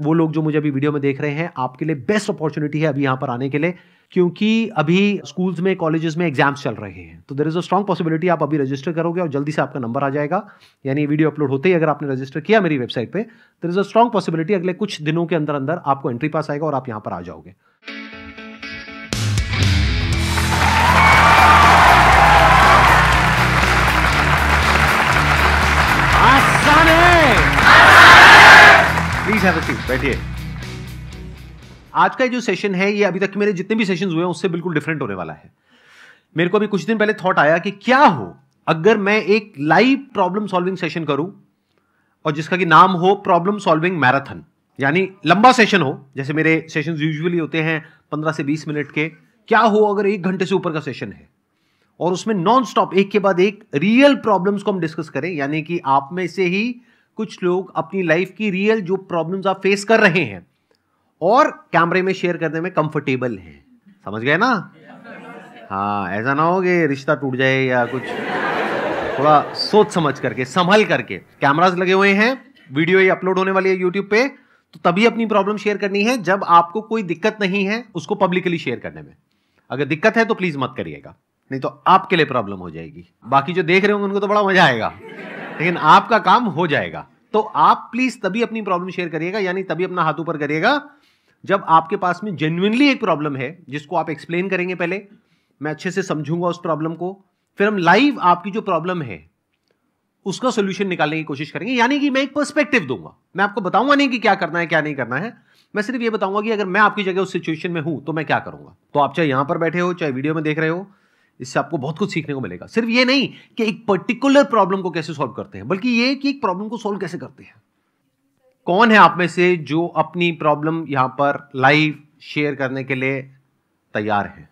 वो लोग जो मुझे अभी वीडियो में देख रहे हैं, आपके लिए बेस्ट अपॉर्चुनिटी है अभी यहां पर आने के लिए, क्योंकि अभी स्कूल्स में, कॉलेजेस में एग्जाम्स चल रहे हैं। तो there is a strong possibility आप अभी रजिस्टर करोगे और जल्दी से आपका नंबर आ जाएगा। यानी वीडियो अपलोड होते ही अगर आपने रजिस्टर किया मेरी वेबसाइट पे, there is a strong possibility अगले कुछ दिनों के अंदर अंदर आपको एंट्री पास आएगा और आप यहां पर आ जाओगे। प्लीज हैव अ सीट, बैठिए। आज का जो सेशन है, ये अभी तक मेरे जितने भी सेशंस हुए हैं उससे बिल्कुल डिफरेंट होने वाला है। मेरे को अभी कुछ दिन पहले थॉट आया कि क्या हो अगर मैं एक लाइव प्रॉब्लम सॉल्विंग सेशन करूं, और जिसका कि नाम हो प्रॉब्लम सॉल्विंग मैराथन। यानी लंबा सेशन हो, जैसे मेरे सेशंस यूजुअली होते हैं 15 से 20 मिनट के। क्या हो अगर 1 घंटे से ऊपर का सेशन है और उसमें नॉन स्टॉप एक के बाद एक रियल प्रॉब्लम्स को हम डिस्कस करें। यानी कि आप में से ही कुछ लोग अपनी लाइफ की रियल जो प्रॉब्लम्स आप फेस कर रहे हैं और कैमरे में शेयर करने में कंफर्टेबल हैं। समझ गए ना? हाँ, ऐसा ना हो कि रिश्ता टूट जाए या कुछ। थोड़ा सोच समझ करके, संभल करके। कैमरास लगे हुए हैं, वीडियो ये अपलोड होने वाली है यूट्यूब पे, तो तभी अपनी प्रॉब्लम शेयर करनी है जब आपको कोई दिक्कत नहीं है उसको पब्लिकली शेयर करने में। अगर दिक्कत है तो प्लीज मत करिएगा, नहीं तो आपके लिए प्रॉब्लम हो जाएगी। बाकी जो देख रहे होंगे उनको तो बड़ा मजा आएगा, लेकिन आपका काम हो जाएगा। तो आप प्लीज तभी अपनी प्रॉब्लम शेयर करिएगा, यानी तभी अपना हाथ ऊपर करिएगा जब आपके पास में जेन्युइनली एक प्रॉब्लम है जिसको आप एक्सप्लेन करेंगे। पहले मैं अच्छे से समझूंगा उस प्रॉब्लम को, फिर हम लाइव आपकी जो प्रॉब्लम है उसका सॉल्यूशन निकालने की कोशिश करेंगे। यानी कि मैं एक पर्सपेक्टिव दूंगा, मैं आपको बताऊंगा नहीं कि क्या करना है क्या नहीं करना है, मैं सिर्फ ये बताऊंगा कि अगर मैं आपकी जगह उस सिचुएशन में हूं तो मैं क्या करूंगा। तो आप चाहे यहां पर बैठे हो चाहे वीडियो में देख रहे हो, इससे आपको बहुत कुछ सीखने को मिलेगा। सिर्फ ये नहीं कि एक पर्टिकुलर प्रॉब्लम को कैसे सॉल्व करते हैं, बल्कि ये कि एक प्रॉब्लम को सॉल्व कैसे करते हैं। कौन है आप में से जो अपनी प्रॉब्लम यहां पर लाइव शेयर करने के लिए तैयार है?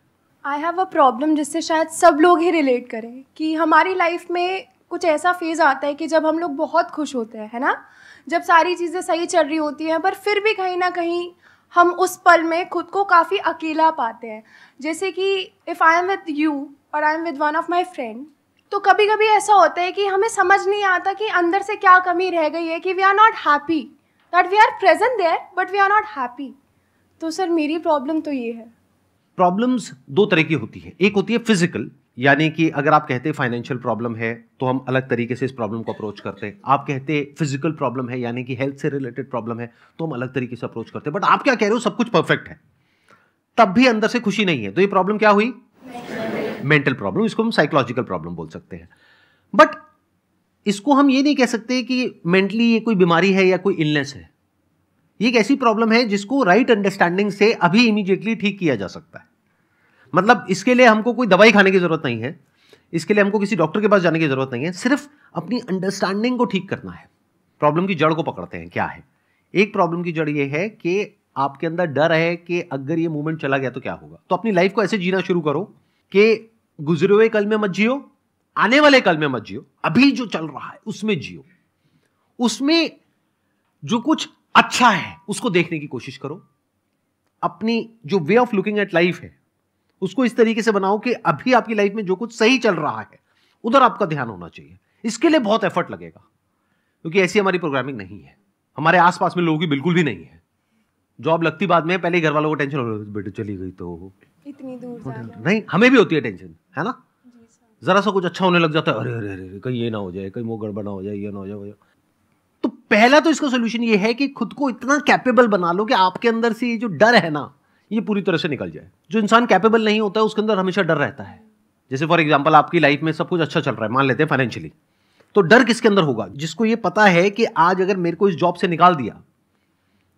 आई हैव अ प्रॉब्लम जिससे शायद सब लोग ही रिलेट करें, कि हमारी लाइफ में कुछ ऐसा फेज़ आता है कि जब हम लोग बहुत खुश होते हैं, है ना, जब सारी चीज़ें सही चल रही होती हैं, पर फिर भी कहीं ना कहीं हम उस पल में खुद को काफ़ी अकेला पाते हैं। जैसे कि if I am with you और I am with one of my friend, तो कभी कभी ऐसा होता है कि हमें समझ नहीं आता कि अंदर से क्या कमी रह गई है, कि we are not happy, that we are present there but we are not happy. तो सर मेरी प्रॉब्लम तो ये है। प्रॉब्लम्स 2 तरह की होती है। एक होती है फिजिकल, यानी कि अगर आप कहते हैं फाइनेंशियल प्रॉब्लम है तो हम अलग तरीके से इस प्रॉब्लम को अप्रोच करते हैं। आप कहते हैं फिजिकल प्रॉब्लम है, यानी कि हेल्थ से रिलेटेड प्रॉब्लम है, तो हम अलग तरीके से अप्रोच करते हैं। बट आप क्या कह रहे हो, सब कुछ परफेक्ट है, तब भी अंदर से खुशी नहीं है, तो ये प्रॉब्लम क्या हुई? Mental problem. इसको हम साइकोलॉजिकल प्रॉब्लम बोल सकते हैं। बट इसको हम ये नहीं कह सकते कि मेंटली ये कोई बीमारी है या कोई इलनेस है। ये एक ऐसी प्रॉब्लम है जिसको राइट अंडरस्टैंडिंग से अभी इमीडिएटली ठीक किया जा सकता है। मतलब इसके लिए हमको कोई दवाई खाने की जरूरत नहीं है, इसके लिए हमको किसी डॉक्टर के पास जाने की जरूरत नहीं है, सिर्फ अपनी अंडरस्टैंडिंग को ठीक करना है। प्रॉब्लम की जड़ को पकड़ते हैं, क्या है? एक प्रॉब्लम की जड़ ये है कि आपके अंदर डर है कि अगर ये मूवमेंट चला गया तो क्या होगा। तो अपनी लाइफ को ऐसे जीना शुरू करो कि गुजरे हुए कल में मत जियो, आने वाले कल में मत जियो, अभी जो चल रहा है उसमें जियो। उसमें जो कुछ अच्छा है उसको देखने की कोशिश करो। अपनी जो way of looking at life है उसको इस तरीके से बनाओ कि अभी आपकी लाइफ में जो कुछ सही चल रहा है उधर आपका ध्यान होना चाहिए। इसके लिए बहुत एफर्ट लगेगा, क्योंकि ऐसी हमारी प्रोग्रामिंग नहीं है। हमारे आसपास में लोगों की बिल्कुल भी नहीं है। जॉब लगती बाद में, पहले घर वालों को टेंशन हो, बेटे चली गई तो इतनी दूर जाना। नहीं, हमें भी होती है टेंशन, है ना? जरा सा कुछ अच्छा होने लग जाता है, अरे अरे अरे कहीं ये ना हो जाए, कहीं वो गड़बड़ ना हो जाए, ये ना हो जाए। तो पहला तो इसका सोल्यूशन ये है कि खुद को इतना कैपेबल बना लो कि आपके अंदर से ये जो डर है ना, ये पूरी तरह से निकल जाए। जो इंसान कैपेबल नहीं होता है उसके अंदर हमेशा डर रहता है। जैसे फॉर एग्जांपल आपकी लाइफ में सब कुछ अच्छा चल रहा है, मान लेते हैं फाइनेंशियली, तो डर किसके अंदर होगा? जिसको ये पता है कि आज अगर मेरे को इस जॉब से निकाल दिया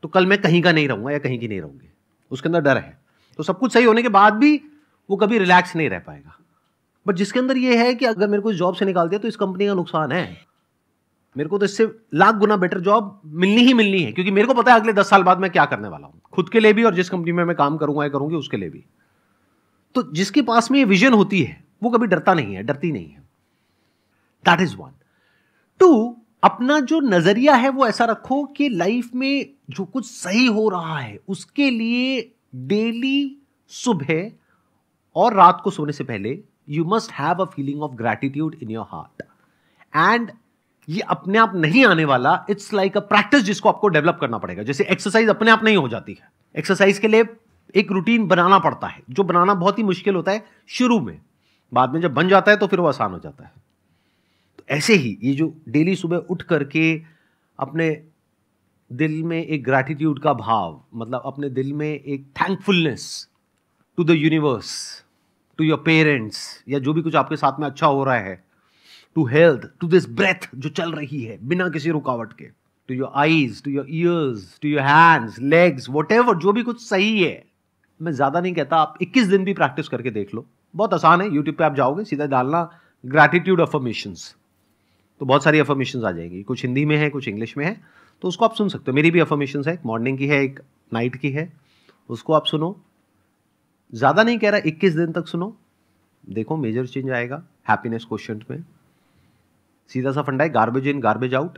तो कल मैं कहीं का नहीं रहूंगा या कहीं की नहीं रहूंगी, उसके अंदर डर है। तो सब कुछ सही होने के बाद भी वो कभी रिलैक्स नहीं रह पाएगा। बट जिसके अंदर ये है कि अगर मेरे को इस जॉब से निकाल दिया तो इस कंपनी का नुकसान है, मेरे को तो इससे लाख गुना बेटर जॉब मिलनी ही मिलनी है, क्योंकि मेरे को पता है अगले 10 साल बाद मैं क्या करने वाला हूं, खुद के लिए भी और जिस कंपनी में मैं काम करूंगा या करूंगी उसके लिए भी। तो जिसके पास में ये विजन होती है वो कभी डरता नहीं है, डरती नहीं है। That is 1। 2, अपना जो नजरिया है वो ऐसा रखो कि लाइफ में जो कुछ सही हो रहा है उसके लिए डेली सुबह और रात को सोने से पहले you must have a feeling of gratitude in your heart. And ये अपने आप नहीं आने वाला, इट्स लाइक अ प्रैक्टिस जिसको आपको डेवलप करना पड़ेगा। जैसे एक्सरसाइज अपने आप नहीं हो जाती है, एक्सरसाइज के लिए एक रूटीन बनाना पड़ता है, जो बनाना बहुत ही मुश्किल होता है शुरू में, बाद में जब बन जाता है तो फिर वो आसान हो जाता है। तो ऐसे ही ये जो डेली सुबह उठ करके अपने दिल में एक ग्रैटिट्यूड का भाव, मतलब अपने दिल में एक thankfulness to the universe, to your parents, या जो भी कुछ आपके साथ में अच्छा हो रहा है, to health, to this breath जो चल रही है बिना किसी रुकावट के, to your eyes, to your ears, to your hands, legs, whatever, जो भी कुछ सही है। मैं ज्यादा नहीं कहता, आप 21 दिन भी प्रैक्टिस करके देख लो, बहुत आसान है। यूट्यूब पे आप जाओगे, सीधा डालना ग्रैटिट्यूड अफर्मेशंस, तो बहुत सारी अफर्मेशंस आ जाएंगी, कुछ हिंदी में है, कुछ इंग्लिश में है, तो उसको आप सुन सकते हो। मेरी भी अफर्मेशंस है, एक मॉर्निंग की है, एक नाइट की है, उसको आप सुनो। ज्यादा नहीं कह रहा, 21 दिन तक सुनो, देखो मेजर चेंज आएगा हैप्पीनेस क्वोशिएंट में। सीधा सा फंडा है, गार्बेज इन गार्बेज आउट।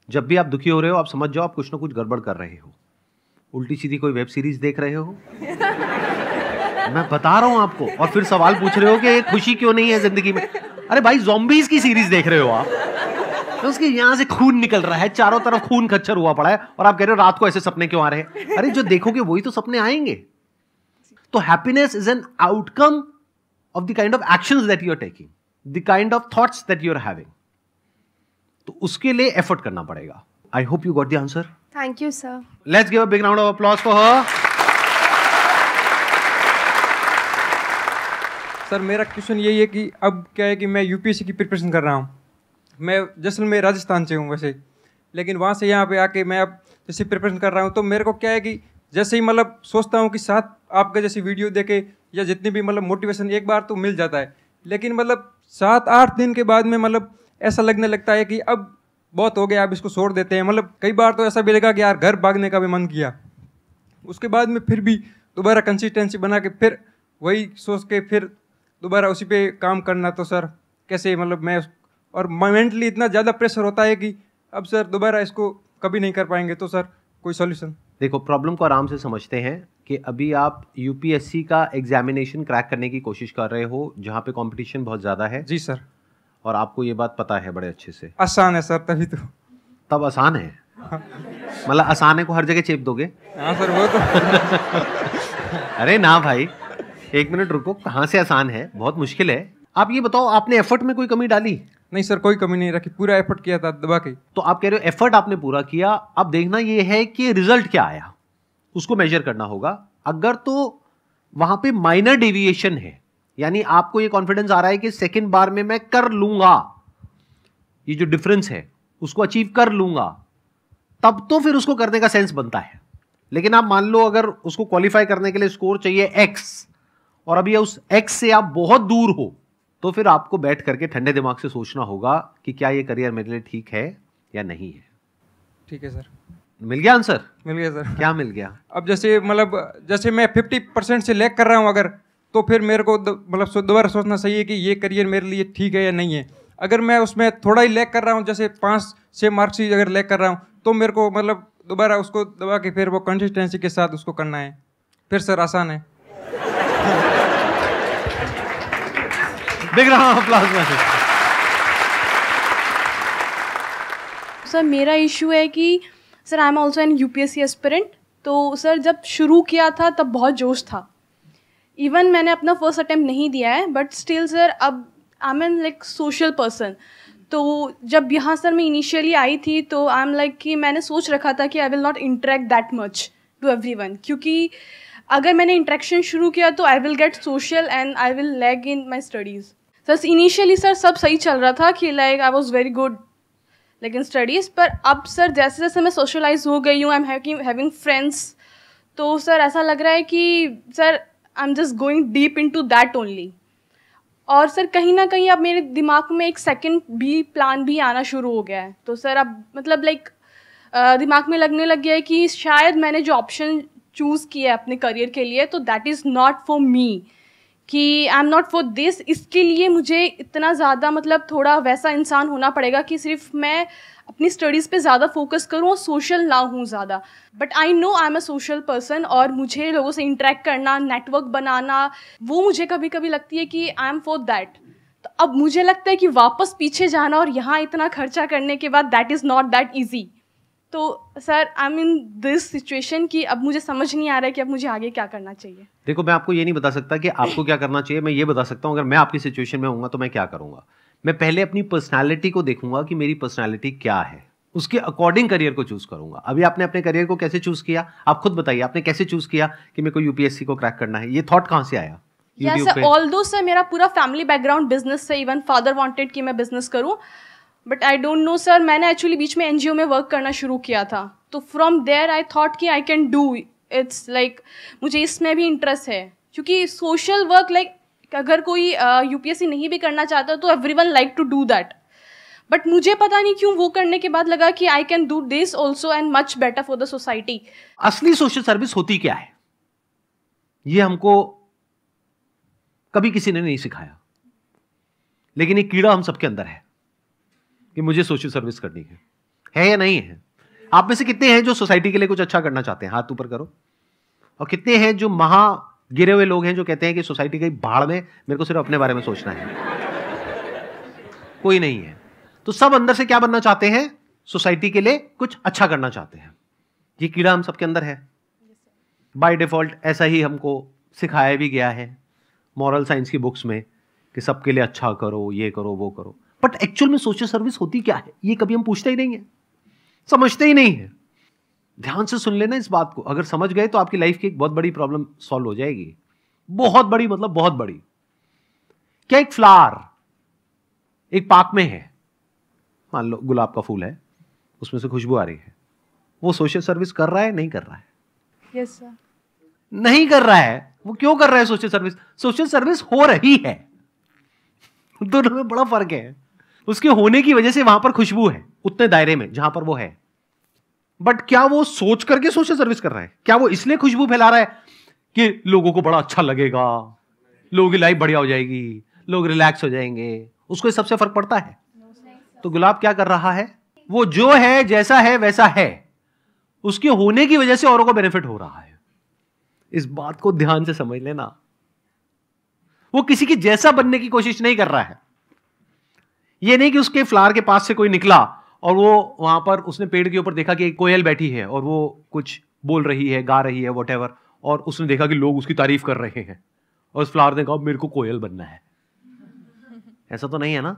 जब भी आप दुखी हो रहे हो, आप समझ जाओ आप कुछ ना कुछ गड़बड़ कर रहे हो, उल्टी सीधी कोई वेब सीरीज देख रहे हो मैं बता रहा हूं आपको, और फिर सवाल पूछ रहे हो कि खुशी क्यों नहीं है जिंदगी में। अरे भाई, ज़ॉम्बीज़ की सीरीज देख रहे हो आप, तो उसके यहां से खून निकल रहा है, चारों तरफ खून खच्चर हुआ पड़ा है, और आप कह रहे हो रात को ऐसे सपने क्यों आ रहे हैं। अरे जो देखोगे वही तो सपने आएंगे। तो happiness is an outcome of the kind of actions that you are taking, the kind of thoughts that you are having. तो उसके लिए एफर्ट करना पड़ेगा। I hope you got the answer. Thank you sir. Let's give a big round of applause for her. Sir मेरा question यही है कि अब क्या है कि मैं यूपीएससी की प्रिपरेशन कर रहा हूँ। मैं जैसलमेर राजस्थान से हूँ वैसे, लेकिन वहाँ से यहाँ पे आके मैं अब जैसे प्रिपरेशन कर रहा हूँ, तो मेरे को क्या है कि जैसे ही मतलब सोचता हूँ कि साथ आपका जैसे वीडियो देखे या जितनी भी मतलब मोटिवेशन एक बार तो मिल जाता है, लेकिन मतलब 7-8 दिन के बाद में मतलब ऐसा लगने लगता है कि अब बहुत हो गया, अब इसको छोड़ देते हैं। मतलब कई बार तो ऐसा भी लगा कि यार घर भागने का भी मन किया, उसके बाद में फिर भी दोबारा कंसिस्टेंसी बना के फिर वही सोच के फिर दोबारा उसी पे काम करना। तो सर कैसे मतलब मैं, और मेंटली इतना ज़्यादा प्रेशर होता है कि अब सर दोबारा इसको कभी नहीं कर पाएंगे, तो सर कोई सॉल्यूशन। देखो, प्रॉब्लम को आराम से समझते हैं कि अभी आप यूपीएससी का एग्जामिनेशन क्रैक करने की कोशिश कर रहे हो, जहाँ पे कंपटीशन बहुत ज़्यादा है। जी सर। और आपको ये बात पता है बड़े अच्छे से। आसान है सर, तभी तो। तब आसान है, मतलब आसान है को हर जगह चेप दोगे। हाँ सर, वो तो अरे ना भाई, एक मिनट रुको, कहाँ से आसान है, बहुत मुश्किल है। आप ये बताओ, आपने एफर्ट में कोई कमी डाली? नहीं सर, कोई कमी नहीं रखी, पूरा एफर्ट किया था दबा के। तो आप कह रहे हो एफर्ट आपने पूरा किया, अब देखना ये है कि रिजल्ट क्या आया, उसको मेजर करना होगा। अगर तो वहां पे माइनर डेविएशन है, यानी आपको ये कॉन्फिडेंस आ रहा है कि सेकंड बार में मैं कर लूंगा, ये जो डिफरेंस है उसको अचीव कर लूंगा, तब तो फिर उसको करने का सेंस बनता है। लेकिन आप मान लो अगर उसको क्वालिफाई करने के लिए स्कोर चाहिए x, और अभी उस x से आप बहुत दूर हो, तो फिर आपको बैठ करके ठंडे दिमाग से सोचना होगा कि क्या ये करियर मेरे लिए ठीक है या नहीं है। ठीक है सर। मिल गया आंसर? मिल गया सर। क्या मिल गया? अब जैसे मतलब जैसे मैं 50% से लैग कर रहा हूँ अगर, तो फिर मेरे को मतलब दोबारा सोचना चाहिए कि ये करियर मेरे लिए ठीक है या नहीं है। अगर मैं उसमें थोड़ा ही लैग कर रहा हूँ, जैसे 5-6 मार्क्स ही अगर लैग कर रहा हूँ, तो मेरे को मतलब दोबारा उसको दबा के फिर वो कंसिस्टेंसी के साथ उसको करना है। फिर सर आसान है। देख रहा हूँ अप्लॉज में। सर मेरा इशू है कि sir I am also an UPSC aspirant. तो सर जब शुरू किया था तब बहुत जोश था, इवन मैंने अपना फर्स्ट अटेम्प्ट नहीं दिया है, बट स्टिल सर अब I am an like social person. तो जब यहाँ सर मैं इनिशियली आई थी तो आई एम लाइक कि मैंने सोच रखा था कि I will not interact that much to everyone, क्योंकि अगर मैंने इंटरेक्शन शुरू किया तो I will get social and I will lag in my studies. Sir initially sir सब सही चल रहा था कि like I was very good लेकिन स्टडीज़, पर अब सर जैसे जैसे मैं सोशलाइज हो गई हूँ, आई एम हैविंग फ्रेंड्स, तो सर ऐसा लग रहा है कि sir I am just going deep into that only. और सर कहीं ना कहीं अब मेरे दिमाग में एक सेकंड भी प्लान भी आना शुरू हो गया है। तो सर अब मतलब लाइक दिमाग में लगने लग गया है कि शायद मैंने जो ऑप्शन चूज़ किया है अपने करियर के लिए, तो that is not for me, कि I am not for this. इसके लिए मुझे इतना ज़्यादा मतलब थोड़ा वैसा इंसान होना पड़ेगा कि सिर्फ मैं अपनी स्टडीज़ पे ज़्यादा फोकस करूँ और सोशल ना हूँ ज़्यादा। But I no I am a social person, और मुझे लोगों से इंटरेक्ट करना, नेटवर्क बनाना, वो मुझे कभी कभी लगती है कि आई एम फॉर दैट। तो अब मुझे लगता है कि वापस पीछे जाना और यहाँ इतना खर्चा करने के बाद that is not that easy. तो sir I am in this situation कि अब मुझे समझ नहीं आ रहा है कि अब मुझे आगे क्या करना चाहिए। देखो, मैं आपको ये नहीं बता सकता कि आपको क्या करना चाहिए। मैं ये बता सकता हूँ अगर मैं आपकी सिचुएशन में होऊंगा तो मैं क्या करूंगा। मैं पहले अपनी पर्सनालिटी को देखूंगा कि मेरी पर्सनालिटी क्या है, उसके अकॉर्डिंग करियर को चूज करूंगा। अभी आपने अपने करियर को कैसे चूज किया, आप खुद बताइए, आपने कैसे चूज किया कि मेरे को यूपीएससी को क्रैक करना है? ये थॉट कहाँ से आया? या सर, ऑल्दो सर मेरा पूरा फैमिली बैकग्राउंड बिजनेस से, इवन फादर वांटेड कि मैं बिजनेस करूं, but I don't no sir, मैंने एक्चुअली बीच में एनजीओ में वर्क करना शुरू किया था, तो फ्रॉम देयर आई थॉट कि I can do it's like मुझे इसमें भी इंटरेस्ट है, क्योंकि सोशल वर्क लाइक अगर कोई यूपीएससी नहीं भी करना चाहता तो everyone like to do that, but मुझे पता नहीं क्यों वो करने के बाद लगा कि I can do this also and much better for the society. असली सोशल सर्विस होती क्या है ये हमको कभी किसी ने नहीं सिखाया, लेकिन एक कीड़ा हम सबके अंदर है कि मुझे सोशल सर्विस करनी है या नहीं है? आप में से कितने हैं जो सोसाइटी के लिए कुछ अच्छा करना चाहते हैं? हाथ ऊपर करो। और कितने हैं जो महा गिरे हुए लोग हैं जो कहते हैं कि सोसाइटी की भाड़ में, मेरे को सिर्फ अपने बारे में सोचना है? कोई नहीं है। तो सब अंदर से क्या बनना चाहते हैं? सोसाइटी के लिए कुछ अच्छा करना चाहते हैं। ये कीड़ा हम सबके अंदर है, बाय डिफॉल्ट ऐसा ही हमको सिखाया भी गया है मॉरल साइंस की बुक्स में कि सबके लिए अच्छा करो, ये करो, वो करो। बट एक्चुअल में सोशल सर्विस होती क्या है ये कभी हम पूछते ही नहीं है, समझते ही नहीं है। ध्यान से सुन लेना इस बात को, अगर समझ गए तो आपकी लाइफ की एक बहुत बड़ी प्रॉब्लम सॉल्व हो जाएगी। बहुत बड़ी, मतलब बहुत बड़ी। क्या एक फ्लावर एक पार्क में है, मान लो गुलाब का फूल है, उसमें से खुशबू आ रही है, वो सोशल सर्विस कर रहा है? नहीं कर रहा है? Yes sir. नहीं कर रहा है। वो क्यों कर रहा है सोशल सर्विस? सोशल सर्विस हो रही है। दोनों में बड़ा फर्क है। उसके होने की वजह से वहां पर खुशबू है उतने दायरे में जहां पर वो है, बट क्या वो सोच करके सोशल सर्विस कर रहा है? क्या वो इसलिए खुशबू फैला रहा है कि लोगों को बड़ा अच्छा लगेगा, लोगों की लाइफ बढ़िया हो जाएगी, लोग रिलैक्स हो जाएंगे? उसको इस सबसे फर्क पड़ता है? तो गुलाब क्या कर रहा है? वो जो है, जैसा है वैसा है, उसके होने की वजह से औरों को बेनिफिट हो रहा है। इस बात को ध्यान से समझ लेना। वो किसी की जैसा बनने की कोशिश नहीं कर रहा है। ये नहीं कि उसके फ्लावर के पास से कोई निकला और वो वहां पर उसने पेड़ के ऊपर देखा कि एक कोयल बैठी है और वो कुछ बोल रही है, गा रही है, व्हाटएवर, और उसने देखा कि लोग उसकी तारीफ कर रहे हैं और उस फ्लावर ने कहा मेरे को कोयल बनना है। ऐसा तो नहीं है ना?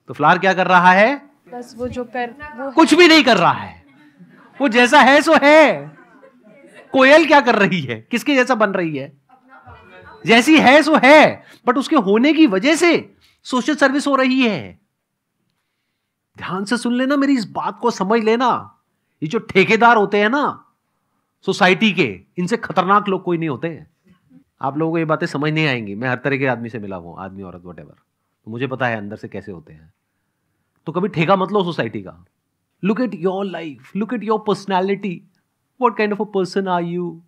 तो फ्लावर क्या कर रहा है? बस वो जो कर वो कुछ भी नहीं कर रहा है। वो जैसा है सो है। कोयल क्या कर रही है? किसके जैसा बन रही है? जैसी है सो है, बट उसके होने की वजह से सोशल सर्विस हो रही है। ध्यान से सुन लेना, मेरी इस बात को समझ लेना। ये जो ठेकेदार होते हैं ना सोसाइटी के, इनसे खतरनाक लोग कोई नहीं होते। आप लोगों को ये बातें समझ नहीं आएंगी। मैं हर तरह के आदमी से मिला हूं, आदमी औरत व्हाटएवर, तो मुझे पता है अंदर से कैसे होते हैं। तो कभी ठेका मत लो सोसाइटी का। Look at your life, look at your personality, what kind of a person are you.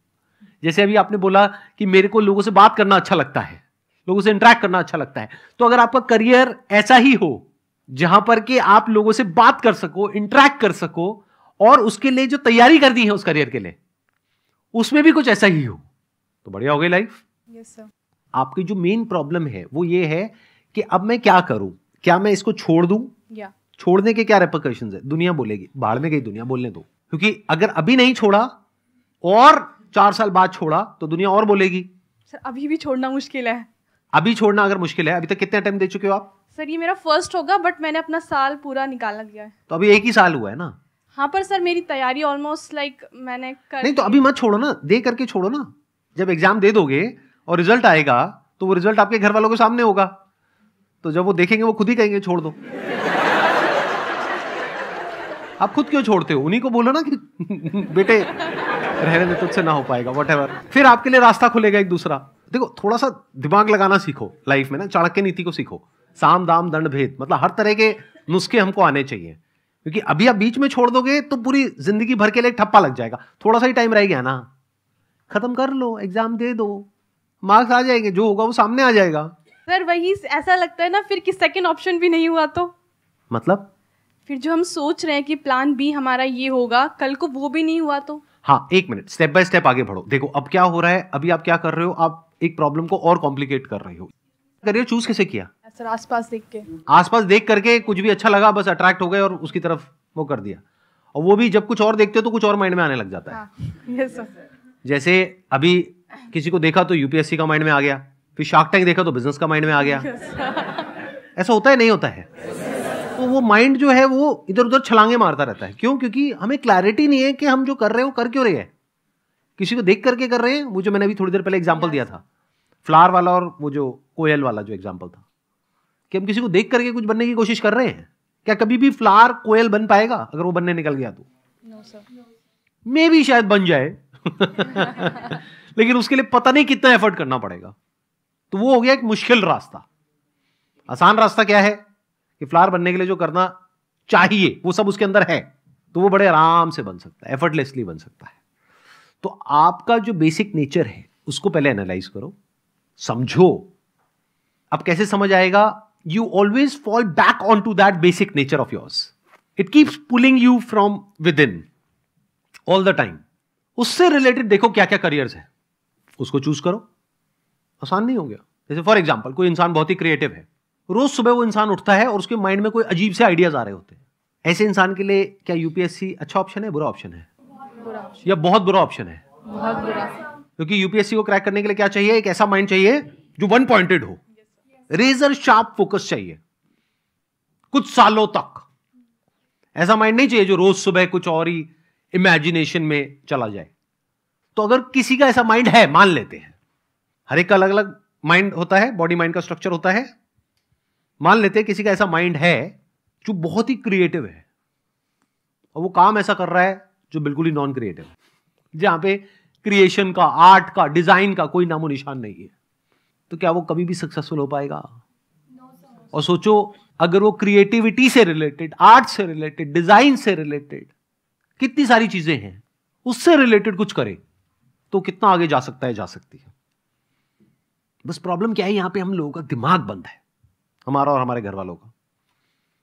जैसे अभी आपने बोला कि मेरे को लोगों से बात करना अच्छा लगता है, लोगों से इंटरेक्ट करना अच्छा लगता है, तो अगर आपका करियर ऐसा ही हो जहां पर कि आप लोगों से बात कर सको, इंटरेक्ट कर सको, और उसके लिए जो तैयारी कर दी है उस करियर के लिए उसमें भी कुछ ऐसा ही हो, तो बढ़िया हो गई लाइफ। Yes sir. आपकी जो मेन प्रॉब्लम है वो ये है कि अब मैं क्या करूं? क्या मैं इसको छोड़ दूं? या छोड़ने के क्या रेपरकशंस है? दुनिया बोलेगी, भाड़ में गई दुनिया, बोलने दो। क्योंकि अगर अभी नहीं छोड़ा और 4 साल बाद छोड़ा तो दुनिया और बोलेगी। सर अभी भी छोड़ना मुश्किल है। अभी छोड़ना अगर मुश्किल है, अभी तक कितने अटेम्प्ट दे चुके हो आप? सर ये मेरा फर्स्ट होगा, बट मैंने अपना साल पूरा निकाला दिया है। तो अभी 1 ही साल हुआ है ना? हाँ, पर सर मेरी तैयारी ऑलमोस्ट लाइक मैंने कर नहीं तो अभी मत छोड़ो ना, दे करके छोड़ो ना। जब एग्जाम दे दोगे और रिजल्ट आएगा तो वो रिजल्ट आपके घर वालों के सामने होगा, तो जब वो देखेंगे वो खुद ही कहेंगे छोड़ दो। आप खुद क्यों छोड़ते हो? उन्हीं को बोलो ना कि बेटे रहने दे, तुझसे ना हो पाएगा, व्हाटएवर। फिर आपके लिए रास्ता खुलेगा एक दूसरा। देखो, थोड़ा सा दिमाग लगाना सीखो लाइफ में ना, चाणक्य नीति को सीखो। साम दाम दंड भेद, मतलब हर तरह के नुस्खे हमको आने चाहिए, क्योंकि अभी आप बीच में छोड़ दोगे तो पूरी जिंदगी भर के लिए ठप्पा लग जाएगा। थोड़ा सा ही टाइम रह गया ना, खत्म कर लो, एग्जाम दे दो, मार्क्स आ जाएंगे, जो होगा वो सामने आ जाएगा। सर वही ऐसा लगता है ना फिर कि सेकंड ऑप्शन भी नहीं हुआ तो मतलब फिर जो हम सोच रहे हैं कि प्लान बी हमारा ये होगा, कल को वो भी नहीं हुआ तो। हाँ, 1 मिनट, स्टेप बाय स्टेप आगे बढ़ो। देखो अब क्या हो रहा है, अभी आप क्या कर रहे हो, आप एक प्रॉब्लम को और कॉम्प्लिकेट कर रहे हो। करियर चूज कैसे किया? सर आसपास देख के, आसपास देख करके कुछ भी अच्छा लगा बस अट्रैक्ट हो गए और उसकी तरफ वो कर दिया, और वो भी जब कुछ और देखते हो तो कुछ और माइंड में आने लग जाता है। Yes sir. जैसे अभी किसी को देखा तो यूपीएससी का माइंड में आ गया, फिर शार्क टैंक देखा तो बिजनेस का माइंड में आ गया। ऐसा होता है नहीं होता है? तो वो माइंड जो है वो इधर उधर छलांगे मारता रहता है। क्यों? क्योंकि हमें क्लैरिटी नहीं है कि हम जो कर रहे हैं वो कर क्यों रहे हैं। किसी को देख करके कर रहे हैं, वो जो मैंने अभी थोड़ी देर पहले एग्जांपल दिया था फ्लावर वाला और वो जो कोयल वाला जो एग्जांपल था, कि हम किसी को देख करके कुछ बनने की कोशिश कर रहे हैं। क्या कभी भी फ्लावर कोयल बन पाएगा? अगर वो बनने निकल गया तो नो सर। मे भी शायद बन जाए लेकिन उसके लिए पता नहीं कितना एफर्ट करना पड़ेगा। तो वो हो गया एक मुश्किल रास्ता। आसान रास्ता क्या है कि फ्लावर बनने के लिए जो करना चाहिए वो सब उसके अंदर है, तो वो बड़े आराम से बन सकता है, एफर्टलेसली बन सकता है। तो आपका जो बेसिक नेचर है उसको पहले एनालाइज करो, समझो। अब कैसे समझ आएगा? You always fall back on to that basic nature of yours. It keeps pulling you from within all the time. उससे रिलेटेड देखो क्या क्या करियर्स है, उसको चूज करो। आसान नहीं हो गया? जैसे फॉर एग्जाम्पल कोई इंसान बहुत ही क्रिएटिव है, रोज सुबह वो इंसान उठता है और उसके माइंड में कोई अजीब से आइडियाज आ रहे होते हैं। ऐसे इंसान के लिए क्या यूपीएससी अच्छा ऑप्शन है, बुरा ऑप्शन है, या बहुत बुरा ऑप्शन है? बहुत बुरा। क्योंकि यूपीएससी को क्रैक करने के लिए क्या चाहिए? एक ऐसा माइंड चाहिए जो वन पॉइंटेड हो, रेजर शार्प फोकस चाहिए कुछ सालों तक। ऐसा माइंड नहीं चाहिए जो रोज सुबह कुछ और ही इमेजिनेशन में चला जाए। तो अगर किसी का ऐसा माइंड है, मान लेते हैं हर एक का अलग अलग माइंड होता है, बॉडी माइंड का स्ट्रक्चर होता है, मान लेते हैं किसी का ऐसा माइंड है जो बहुत ही क्रिएटिव है और वो काम ऐसा कर रहा है जो बिल्कुल ही नॉन क्रिएटिव है, जहां पे क्रिएशन का, आर्ट का, डिजाइन का कोई नामो निशान नहीं है, तो क्या वो कभी भी सक्सेसफुल हो पाएगा? और सोचो अगर वो क्रिएटिविटी से रिलेटेड, आर्ट से रिलेटेड, डिजाइन से रिलेटेड कितनी सारी चीजें हैं, उससे रिलेटेड कुछ करे तो कितना आगे जा सकता है, जा सकती है। बस प्रॉब्लम क्या है, यहां पे हम लोगों का दिमाग बंद है, हमारा और हमारे घर वालों का।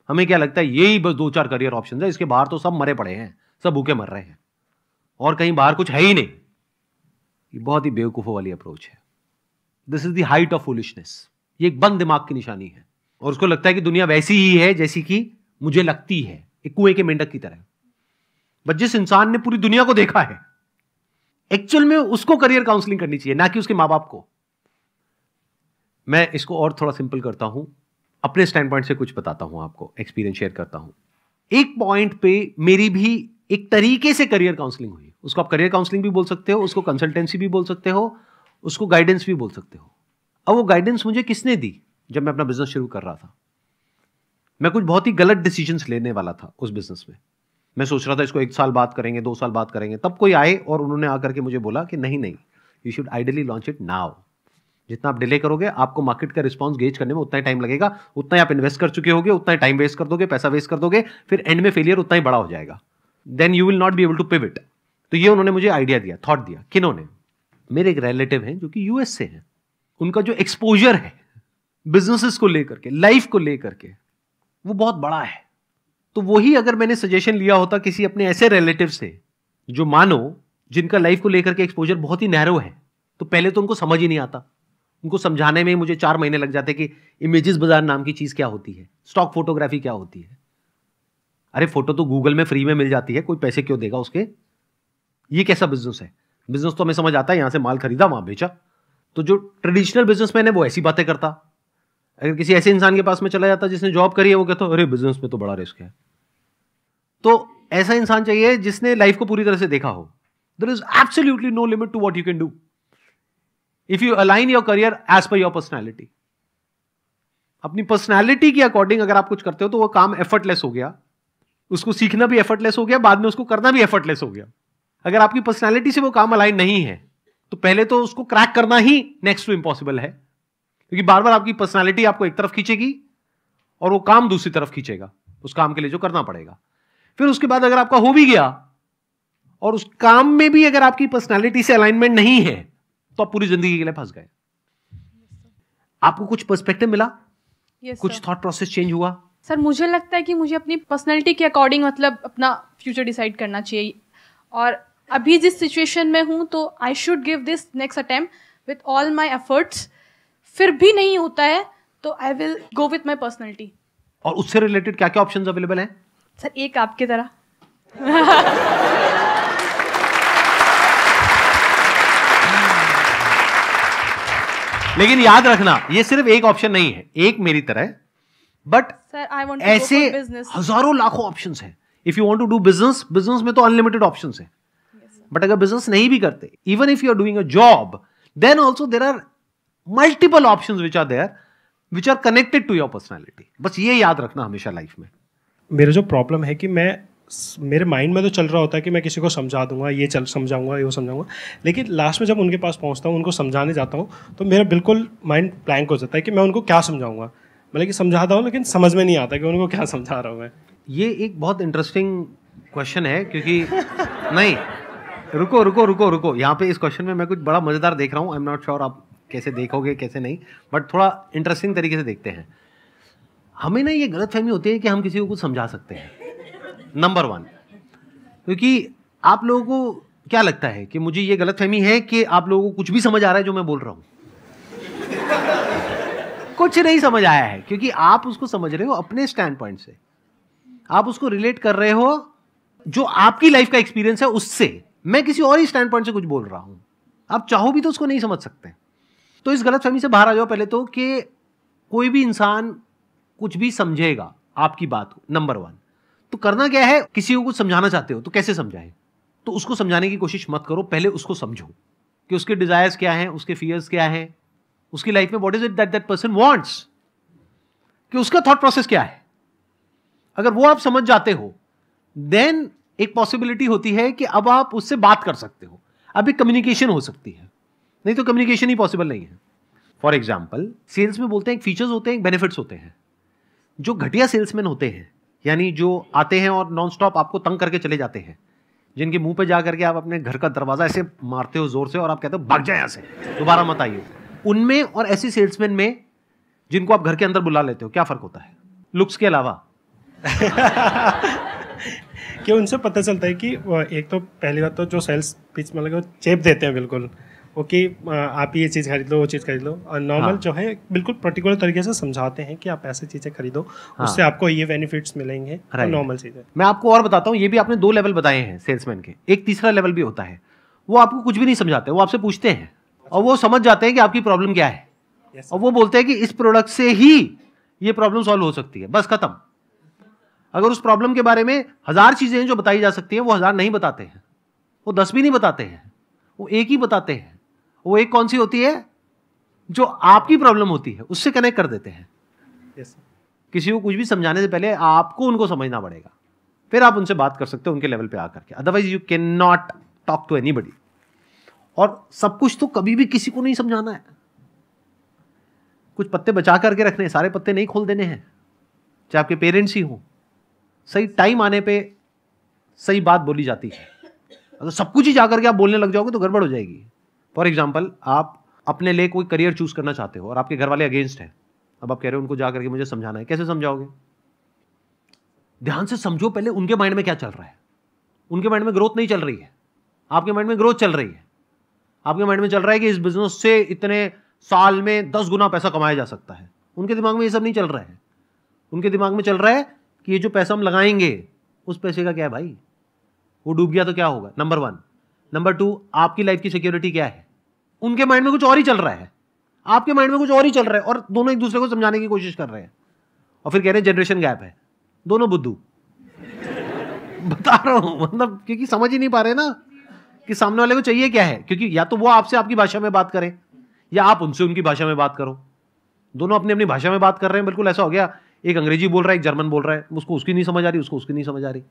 हमें क्या लगता है यही बस 2-4 करियर ऑप्शन है, इसके बाहर तो सब मरे पड़े हैं, सब भूखे मर रहे हैं और कहीं बाहर कुछ है ही नहीं। ये बहुत ही बेवकूफों वाली अप्रोच है। This is the height of foolishness. ये एक बंद दिमाग की निशानी है और उसको लगता है कि दुनिया वैसी ही है जैसी कि मुझे लगती है, एक कुएं के मेंढक की तरह। बट जिस इंसान ने पूरी दुनिया को देखा है, एक्चुअल में उसको करियर काउंसलिंग करनी चाहिए, ना कि उसके मां बाप को। मैं इसको और थोड़ा सिंपल करता हूं, अपने स्टैंड पॉइंट से कुछ बताता हूं आपको, एक्सपीरियंस शेयर करता हूं। एक पॉइंट पे मेरी भी एक तरीके से करियर काउंसलिंग हुई। उसको आप करियर काउंसलिंग भी बोल सकते हो, उसको कंसल्टेंसी भी बोल सकते हो, उसको गाइडेंस भी बोल सकते हो। अब वो गाइडेंस मुझे किसने दी? जब मैं अपना बिजनेस शुरू कर रहा था, मैं कुछ बहुत ही गलत डिसीजंस लेने वाला था उस बिजनेस में। मैं सोच रहा था इसको 1 साल बाद करेंगे, 2 साल बाद करेंगे। तब कोई आए और उन्होंने आकर के मुझे बोला कि नहीं नहीं, you should ideally launch it now. जितना आप डिले करोगे, आपको मार्केट का रिस्पांस गेज करने में उतना ही टाइम लगेगा, उतना ही आप इन्वेस्ट कर चुके होगे, उतना ही टाइम वेस्ट कर दोगे, पैसा वेस्ट कर दोगे, फिर एंड में फेलियर उतना ही बड़ा हो जाएगा। Then you will not be able to pivot. तो ये उन्होंने मुझे आइडिया दिया, थॉट दिया। किन्होंने? मेरे एक रिलेटिव हैं जो कि यूएस से हैं। उनका जो एक्सपोजर है बिजनेसेस को लेकर के, लाइफ को लेकर के, वो बहुत बड़ा है। तो वही अगर मैंने सजेशन लिया होता किसी अपने ऐसे रिलेटिव से जो मानो जिनका लाइफ को लेकर के एक्सपोजर बहुत ही नैरो है, तो पहले तो उनको समझ ही नहीं आता। उनको समझाने में मुझे 4 महीने लग जाते कि इमेजेस बाजार नाम की चीज क्या होती है, स्टॉक फोटोग्राफी क्या होती है। अरे फोटो तो गूगल में फ्री में मिल जाती है, कोई पैसे क्यों देगा उसके? ये कैसा बिजनेस है? बिजनेस तो हमें समझ आता है, यहां से माल खरीदा वहां बेचा। तो जो ट्रेडिशनल बिजनेसमैन है वो ऐसी बातें करता। अगर किसी ऐसे इंसान के पास में चला जाता जिसने जॉब करी है, वो कहता अरे बिजनेस में तो बड़ा रिस्क है। तो ऐसा इंसान चाहिए जिसने लाइफ को पूरी तरह से देखा हो। There is absolutely no limit to what you can do if you align your career as per your personality. अपनी पर्सनैलिटी के अकॉर्डिंग अगर आप कुछ करते हो तो वो काम एफर्टलेस हो गया, उसको सीखना भी एफर्टलेस हो गया, बाद में उसको करना भी एफर्टलेस हो गया। अगर आपकी पर्सनैलिटी से वो काम अलाइन नहीं है तो पहले तो उसको क्रैक करना ही नेक्स्ट टू इम्पॉसिबल है, क्योंकि बार बार आपकी पर्सनैलिटी आपको एक तरफ खींचेगी और वो काम दूसरी तरफ खींचेगा, उस काम के लिए जो करना पड़ेगा। फिर उसके बाद अगर आपका हो भी गया और उस काम में भी अगर आपकी पर्सनैलिटी से अलाइनमेंट नहीं है तो आप पूरी जिंदगी के लिए फंस गए। आपको कुछ पर्सपेक्टिव मिला? कुछ थॉट प्रोसेस चेंज हुआ? सर मुझे लगता है कि मुझे अपनी पर्सनैलिटी के अकॉर्डिंग मतलब अपना फ्यूचर डिसाइड करना चाहिए, और अभी जिस सिचुएशन में हूँ तो I should give this next attempt with all my efforts. फिर भी नहीं होता है तो I will go with my personality. और उससे रिलेटेड क्या क्या ऑप्शंस अवेलेबल हैं? सर एक आपकी तरह। लेकिन याद रखना ये सिर्फ एक ऑप्शन नहीं है, एक मेरी तरह है, बट सर आई वांट ऐसे टू बिजनेस। हजारों लाखों ऑप्शंस हैं। If you want to do business, business में तो अनलिमिटेड ऑप्शंस हैं। बट अगर बिजनेस नहीं भी करते, even if you are doing a job, then also there are multiple options which are there which are connected to your personality. बस ये याद रखना हमेशा लाइफ में। मेरा जो प्रॉब्लम है कि मेरे माइंड में तो चल रहा होता है कि मैं किसी को समझा दूंगा, ये समझाऊंगा, ये समझाऊंगा, लेकिन लास्ट में जब उनके पास पहुंचता हूँ, उनको समझाने जाता हूँ, तो मेरा बिल्कुल माइंड ब्लैंक हो जाता है कि मैं उनको क्या समझाऊंगा। मतलब कि समझाता हूँ लेकिन समझ में नहीं आता कि उनको क्या समझा रहा हूँ मैं। ये एक बहुत इंटरेस्टिंग क्वेश्चन है, क्योंकि नहीं, रुको, यहाँ पे इस क्वेश्चन में मैं कुछ बड़ा मजेदार देख रहा हूँ। आई एम नॉट श्योर आप कैसे देखोगे कैसे नहीं, बट थोड़ा इंटरेस्टिंग तरीके से देखते हैं। हमें ना ये गलतफहमी होती है कि हम किसी को कुछ समझा सकते हैं, नंबर 1। क्योंकि आप लोगों को क्या लगता है कि मुझे ये गलतफहमी है कि आप लोगों को कुछ भी समझ आ रहा है जो मैं बोल रहा हूं। कुछ नहीं समझ आया है, क्योंकि आप उसको समझ रहे हो अपने स्टैंड पॉइंट से, आप उसको रिलेट कर रहे हो जो आपकी लाइफ का एक्सपीरियंस है उससे। मैं किसी और ही स्टैंड पॉइंट से कुछ बोल रहा हूं, आप चाहो भी तो उसको नहीं समझ सकते। तो इस गलतफहमी से बाहर आ जाओ पहले तो, कि कोई भी इंसान कुछ भी समझेगा आपकी बात को, नंबर 1। तो करना क्या है, किसी को कुछ समझाना चाहते हो तो कैसे समझाएं? तो उसको समझाने की कोशिश मत करो, पहले उसको समझो कि उसके डिजायर्स क्या हैं, उसके फियर्स क्या हैं, उसकी लाइफ में what is it that person wants, कि उसका थॉट प्रोसेस क्या है। अगर वो आप समझ जाते हो, देन एक पॉसिबिलिटी होती है कि अब आप उससे बात कर सकते हो, अब एक कम्युनिकेशन हो सकती है। नहीं तो कम्युनिकेशन ही पॉसिबल नहीं है। फॉर एग्जाम्पल, सेल्स में बोलते हैं फीचर्स होते हैं, बेनिफिट्स होते हैं। जो घटिया सेल्समैन होते हैं, यानी जो आते हैं और नॉन स्टॉप आपको तंग करके चले जाते हैं, जिनके मुंह पे जा करके आप अपने घर का दरवाजा ऐसे मारते हो जोर से और आप कहते हो भाग जाए यहां से, दोबारा मत आइए, उनमें और ऐसे सेल्समैन में जिनको आप घर के अंदर बुला लेते हो, क्या फर्क होता है लुक्स के अलावा? कि उनसे पता चलता है कि एक तो पहली बात तो जो सेल्स पिच में लगे चेप देते हैं बिल्कुल, वो कि आप ये चीज़ खरीद लो, वो चीज़ खरीद लो। और नॉर्मल जो है बिल्कुल पर्टिकुलर तरीके से समझाते हैं कि आप ऐसी चीज़ें खरीदो, उससे आपको ये बेनिफिट्स मिलेंगे। नॉर्मल चीज़ें मैं आपको और बताता हूँ, ये भी आपने 2 लेवल बताए हैं सेल्समैन के, एक तीसरा लेवल भी होता है। वो आपको कुछ भी नहीं समझाते, वो आपसे पूछते हैं और वो समझ जाते हैं कि आपकी प्रॉब्लम क्या है, और वो बोलते हैं कि इस प्रोडक्ट से ही ये प्रॉब्लम सॉल्व हो सकती है, बस खत्म। अगर उस प्रॉब्लम के बारे में 1000 चीजें हैं जो बताई जा सकती हैं, वो 1000 नहीं बताते हैं, वो 10 भी नहीं बताते हैं, वो एक ही बताते हैं। वो एक कौन सी होती है? जो आपकी प्रॉब्लम होती है उससे कनेक्ट कर देते हैं। किसी को कुछ भी समझाने से पहले आपको उनको समझना पड़ेगा, फिर आप उनसे बात कर सकते हो उनके लेवल पे आकर के, otherwise you can not talk to anybody. और सब कुछ तो कभी भी किसी को नहीं समझाना है, कुछ पत्ते बचा करके रखने हैं, सारे पत्ते नहीं खोल देने हैं, चाहे आपके पेरेंट्स ही हो। सही टाइम आने पे सही बात बोली जाती है, अगर सब कुछ ही जाकर के आप बोलने लग जाओगे तो गड़बड़ हो जाएगी। फॉर एग्जाम्पल, आप अपने लिए कोई करियर चूज करना चाहते हो और आपके घर वाले अगेंस्ट हैं, अब आप कह रहे हो उनको जाकर के मुझे समझाना है, कैसे समझाओगे? ध्यान से समझो पहले उनके माइंड में क्या चल रहा है। उनके माइंड में ग्रोथ नहीं चल रही है, आपके माइंड में ग्रोथ चल रही है। आपके माइंड में चल रहा है कि इस बिजनेस से इतने साल में 10 गुना पैसा कमाया जा सकता है। उनके दिमाग में ये सब नहीं चल रहा है, उनके दिमाग में चल रहा है कि ये जो पैसा हम लगाएंगे उस पैसे का क्या है भाई, वो डूब गया तो क्या होगा, नंबर 1। नंबर 2, आपकी लाइफ की सिक्योरिटी क्या है। उनके माइंड में कुछ और ही चल रहा है, आपके माइंड में कुछ और ही चल रहा है, और दोनों एक दूसरे को समझाने की कोशिश कर रहे हैं और फिर कह रहे हैं जनरेशन गैप है। दोनों बुद्धू बता रहा हूं, मतलब क्योंकि समझ ही नहीं पा रहे ना कि सामने वाले को चाहिए क्या है। क्योंकि या तो वो आपसे आपकी भाषा में बात करें या आप उनसे उनकी भाषा में बात करो। दोनों अपनी अपनी भाषा में बात कर रहे हैं, बिल्कुल ऐसा हो गया, एक अंग्रेजी बोल रहा है, एक जर्मन बोल रहा है, उसको उसकी नहीं समझ आ रही, उसको उसकी नहीं समझ आ रही,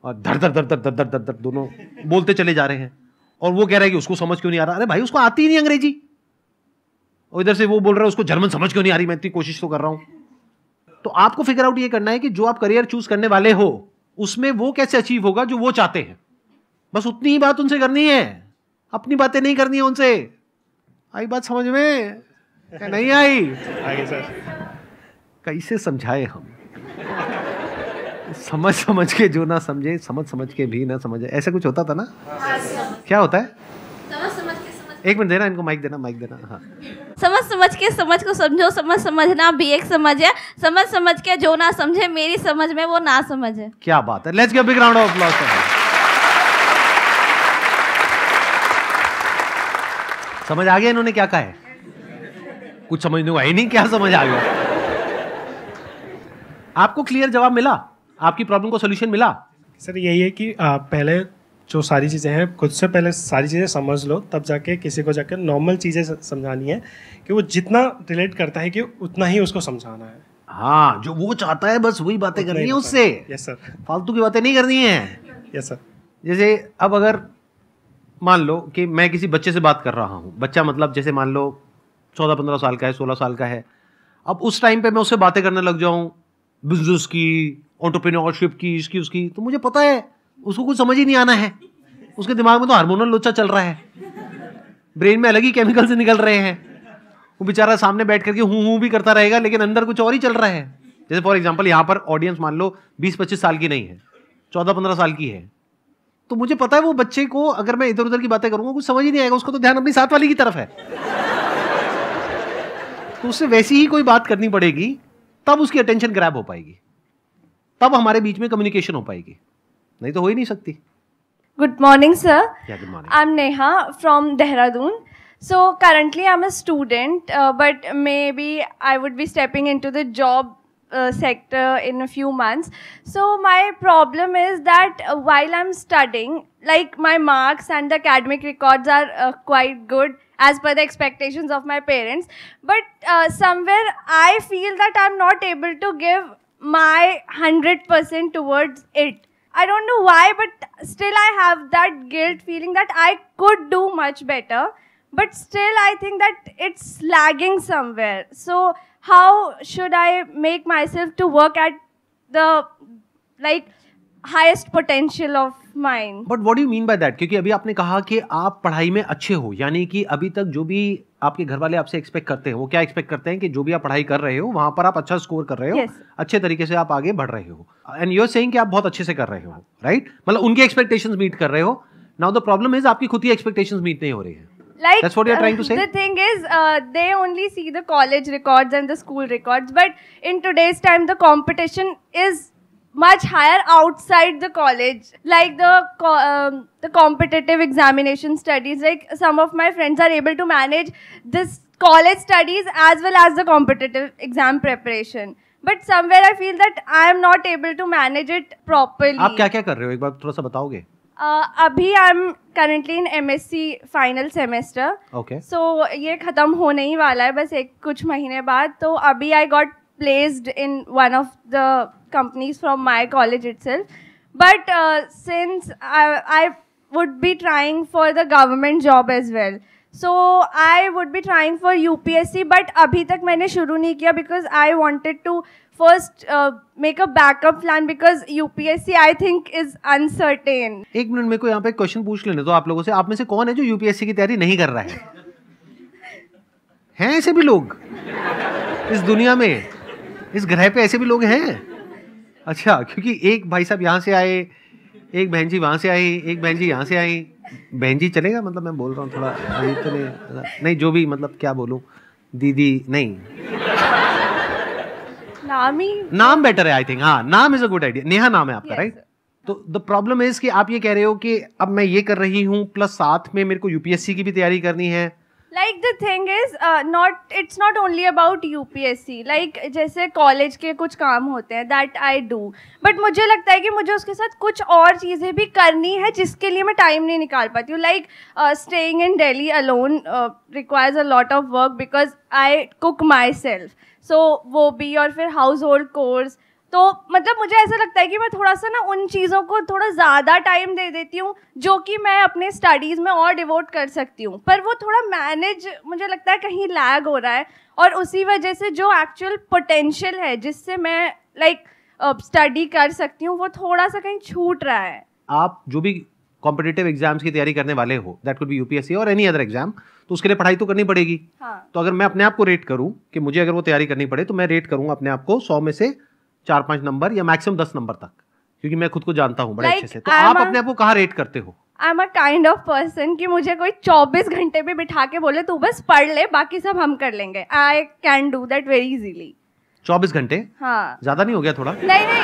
और धर धर धर धर धर धर धर धर दोनों बोलते चले जा रहे हैं। और वो कह रहा है कि उसको समझ क्यों नहीं आ रहा, अरे भाई उसको आती ही नहीं अंग्रेजी। और इधर से वो बोल रहा है उसको जर्मन समझ क्यों नहीं आ रही, मैं इतनी कोशिश तो कर रहा हूं। तो आपको फिगर आउट ये करना है कि जो आप करियर चूज करने वाले हो उसमें वो कैसे अचीव होगा जो वो चाहते हैं। बस उतनी ही बात उनसे करनी है, अपनी बातें नहीं करनी है उनसे। आई बात समझ में? नहीं आई? आगे सर कैसे समझाए हम, समझ समझ के जो ना समझे, समझ समझ के भी ना समझे, ऐसा कुछ होता था ना? क्या होता है? समझ के समझ। एक मिनट देना इनको, माइक देना, माइक देना। हाँ समझ समझ को समझो, समझना भी एक समझ है, समझ के जो ना समझे मेरी समझ में वो ना समझ है। क्या बात है, let's give a big round of applause. समझ आ गया इन्होंने क्या कहा है? कुछ समझने को है ही नहीं, क्या समझ आ गया? आपको क्लियर जवाब मिला? आपकी प्रॉब्लम को सोल्यूशन मिला? सर यही है कि पहले जो सारी चीज़ें हैं खुद से पहले सारी चीज़ें समझ लो, तब जाके किसी को जाकर नॉर्मल चीज़ें समझानी है कि वो जितना रिलेट करता है कि उतना ही उसको समझाना है। हाँ, जो वो चाहता है बस वही बातें करनी है उससे। Yes sir. फालतू की बातें नहीं करनी है। Yes sir. जैसे अब अगर मान लो कि मैं किसी बच्चे से बात कर रहा हूँ, बच्चा मतलब जैसे मान लो 14-15 साल का है, 16 साल का है, अब उस टाइम पे मैं उससे बातें करने लग जाऊँ बिजनेस की, एंटरप्रेन्योरशिप की, इसकी उसकी, तो मुझे पता है उसको कुछ समझ ही नहीं आना है। उसके दिमाग में तो हार्मोनल लोचा चल रहा है, ब्रेन में अलग ही केमिकल से निकल रहे हैं। वो बेचारा सामने बैठ करके हूँ भी करता रहेगा, लेकिन अंदर कुछ और ही चल रहा है। जैसे फॉर एग्जांपल यहाँ पर ऑडियंस मान लो 20-25 साल की नहीं है, 14-15 साल की है, तो मुझे पता है वो बच्चे को अगर मैं इधर उधर की बातें करूंगा कुछ समझ ही नहीं आएगा, उसको तो ध्यान अपनी साथ वाली की तरफ है। तो उससे वैसी ही कोई बात करनी पड़ेगी, तब उसकी अटेंशन ग्रैब हो पाएगी, तब हमारे बीच में कम्युनिकेशन हो पाएगी, नहीं तो हो ही नहीं सकती। Good morning, sir. Yeah, good morning. I'm Neha from Dehradun. So currently I'm a student, but maybe I would be stepping into the job sector in a few months. So my problem is that while I'm studying, like my marks and the academic records are quite good as per the expectations of my parents, but somewhere I feel that I'm not able to give my 100% towards it. I don't know why, but still I have that guilt feeling that I could do much better, but still I think that it's lagging somewhere. So how should I make myself to work at the highest potential of mine? But what do you mean by that? क्योंकि अभी आपने कहा कि आप पढ़ाई में अच्छे हो, यानी कि अभी तक जो भी आपके घर वाले आपसे एक्सपेक्ट करते हैं, वो क्या एक्सपेक्ट करते हैं कि जो भी आप पढ़ाई कर रहे हो वहां पर आप अच्छा स्कोर कर रहे हो, Yes. अच्छे तरीके से आप आगे बढ़ रहे हो, एंड यू आर सेइंग कि आप बहुत अच्छे से कर रहे हो, राइट? मतलब उनके एक्सपेक्टेशंस मीट कर रहे हो। नाउ द प्रॉब्लम इज आपकी खुद की एक्सपेक्टेशंस मीट नहीं हो रही है। Like, That's what you're trying to say? The thing is, they only see the college records and the school records, but in today's time, the competition is much higher outside the college. Like the competitive examination studies, like some of my friends are able to manage this college studies as well as the competitive exam preparation. But somewhere I feel that I am not able to manage it properly. आप क्या क्या कर रहे हो, एक बार थोड़ा सा बताओगे? अभी I am currently in MSc final semester. Okay. So ये ख़त्म होने ही वाला है बस कुछ महीने बाद। तो अभी I got placed in one of the companies from my college itself, but since I would be trying for the government job as well, so I would be trying for UPSC, but अभी तक मैंने शुरू नहीं किया because I wanted to first make a backup plan because UPSC I think is uncertain. एक minute मेरे को यहाँ पे एक क्वेश्चन पूछ लेने दो आप लोगों से। आप में से कौन है जो UPSC की तैयारी नहीं कर रहा है? हैं ऐसे भी लोग इस दुनिया में, इस ग्रह पे ऐसे भी लोग हैं? अच्छा, क्योंकि एक भाई साहब यहाँ से आए, एक बहन जी वहाँ से आई, एक बहन जी यहाँ से आई। बहन जी चलेगा? मतलब मैं बोल रहा हूँ थोड़ा अजीब तो नहीं, जो भी मतलब क्या बोलूँ, दीदी नहीं, नाम बेटर है आई थिंक। हाँ, नाम is a good idea. Neha नाम है आपका, राइट? तो द प्रॉब्लम इज कि आप ये कह रहे हो कि अब मैं ये कर रही हूँ प्लस साथ में मेरे को UPSC की भी तैयारी करनी है। Like the thing is, it's not only about UPSC. Like जैसे कॉलेज के कुछ काम होते हैं that I do, but मुझे लगता है कि मुझे उसके साथ कुछ और चीज़ें भी करनी है जिसके लिए मैं टाइम नहीं निकाल पाती हूँ. Like staying in Delhi alone requires a lot of work because I cook myself. So वो भी, और फिर household chores. तो मतलब मुझे ऐसा लगता है कि मैं थोड़ा सा ना उन चीज़ों को थोड़ा ज़्यादा टाइम दे देती हूँ जो कि मैं अपने स्टडीज़ में और डिवोट कर सकती हूँ, पर वो थोड़ा मैनेज मुझे लगता है कहीं लैग हो रहा है, और उसी वजह से जो एक्चुअल पोटेंशियल है जिससे मैं स्टडी कर सकती हूँ वो थोड़ा सा कहीं छूट रहा है। आप जो भी कॉम्पिटिटिव एग्जाम्स की तैयारी करने वाले हो, दैट कुड बी UPSC और एनी अदर एग्जाम, तो उसके लिए पढ़ाई तो करनी पड़ेगी। हाँ। तो अगर मैं अपने आप को रेट करूँ कि मुझे अगर वो तैयारी करनी पड़े तो मैं रेट करूँगा अपने आप को 100 में से 4-5 नंबर या मैक्सिमम 10 नंबर तक, क्योंकि मैं खुद को जानता हूँ बड़े अच्छे से। तो आप अपने आप को कहाँ रेट करते हो? I am a kind of person कि मुझे कोई 24 घंटे भी बिठा के बोले तू बस पढ़ ले, बाकी सब हम कर लेंगे. I can do that very easily. 24 घंटे? हाँ. ज्यादा नहीं हो गया थोड़ा? नहीं,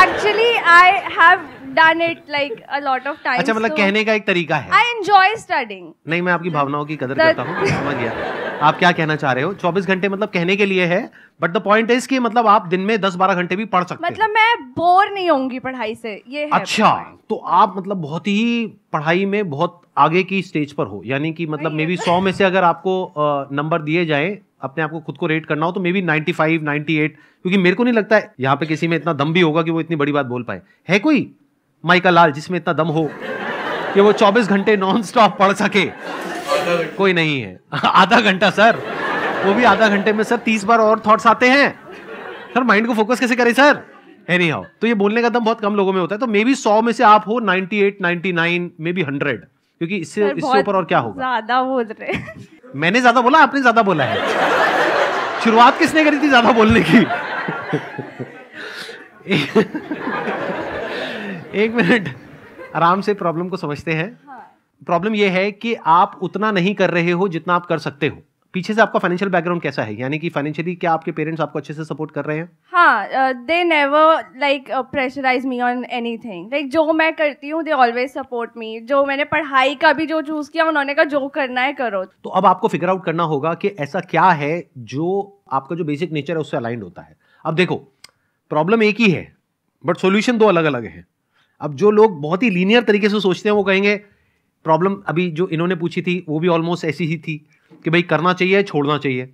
actually I have done it like a lot of times. अच्छा, मतलब कहने का एक तरीका है. I enjoy studying. नहीं, मैं आपकी भावनाओं की कदर करता हूँ, समझ गया आप क्या कहना चाह रहे हो. 24 घंटे मतलब कहने के लिए है, बट द पॉइंट इज कि मतलब आप दिन में 10-12 घंटे भी पढ़ सकते हैं. मतलब मैं बोर नहीं होऊंगी पढ़ाई से, ये है. अच्छा, तो आप मतलब बहुत ही पढ़ाई में बहुत आगे की स्टेज पर हो, यानी कि मतलब मे बी 100 में से अगर आपको नंबर दिए जाए, अपने आप को खुद को रेट करना हो, तो मे बी 95, 98, क्योंकि मेरे को नहीं लगता है यहाँ पे किसी में इतना दम भी होगा कि वो इतनी बड़ी बात बोल पाए. है कोई माइका लाल जिसमें इतना दम हो कि वो 24 घंटे नॉन स्टॉप पढ़ सके? कोई नहीं है. आधा घंटा सर, वो भी आधा घंटे में सर 30 बार और थॉट्स आते हैं सर. माइंड को फोकस कैसे करें सर? एनी हाउ, तो ये बोलने का दम बहुत कम लोगों में होता है. तो मे बी 100 में से आप हो 98, 99, मे बी 100, क्योंकि इससे ऊपर और क्या होगा. ज्यादा बोल रहे. मैंने ज्यादा बोला, आपने ज्यादा बोला है. शुरुआत किसने करी थी ज्यादा बोलने की? एक मिनट, आराम से प्रॉब्लम को समझते हैं. प्रॉब्लम यह है कि आप उतना नहीं कर रहे हो जितना आप कर सकते हो. पीछे से आपका फाइनेंशियल बैकग्राउंड कैसा है, यानी कि फाइनेंशियली क्या आपके पेरेंट्स आपको अच्छे से सपोर्ट कर रहे हैं? हाँ, they never like pressurise me on anything. Like जो मैं करती हूँ दे ऑलवेज सपोर्ट मी. जो मैंने पढ़ाई का भी जो चूज किया, उन्होंने कहा जो करना है करो. तो अब आपको फिगर आउट करना होगा कि ऐसा क्या है जो आपका जो बेसिक नेचर है उससे अलाइंड होता है. अब देखो, प्रॉब्लम एक ही है बट सॉल्यूशन दो अलग अलग है. अब जो लोग बहुत ही लीनियर तरीके से सोचते हैं वो कहेंगे प्रॉब्लम अभी जो इन्होंने पूछी थी वो भी ऑलमोस्ट ऐसी ही थी कि भाई करना चाहिए छोड़ना चाहिए.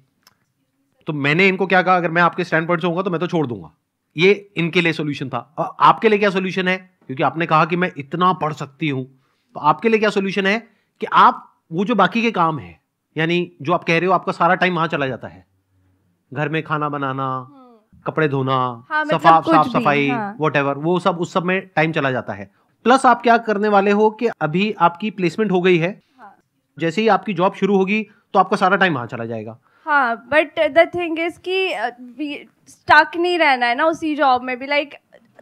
तो मैंने इनको क्या कहा, अगर मैं आपके स्टैंड पॉइंट से होऊंगा तो मैं तो छोड़ दूंगा. ये इनके लिए सॉल्यूशन था. आपके लिए क्या सॉल्यूशन है? क्योंकि आपने कहा कि मैं इतना पढ़ सकती हूं, तो आपके लिए क्या सॉल्यूशन है कि आप वो जो बाकी के काम है, यानी जो आप कह रहे हो आपका सारा टाइम वहां चला जाता है, घर में खाना बनाना, कपड़े धोना, हाँ, साफ सफाई, व्हाटएवर, वो सब उस सब में टाइम चला जाता है. प्लस आप क्या करने वाले हो कि अभी आपकी प्लेसमेंट हो गई है, जैसे ही आपकी जॉब शुरू होगी तो आपका सारा टाइम वहां चला जाएगा. हाँ, बट द थिंग इज कि स्टक नहीं रहना है ना उसी जॉब में भी. लाइक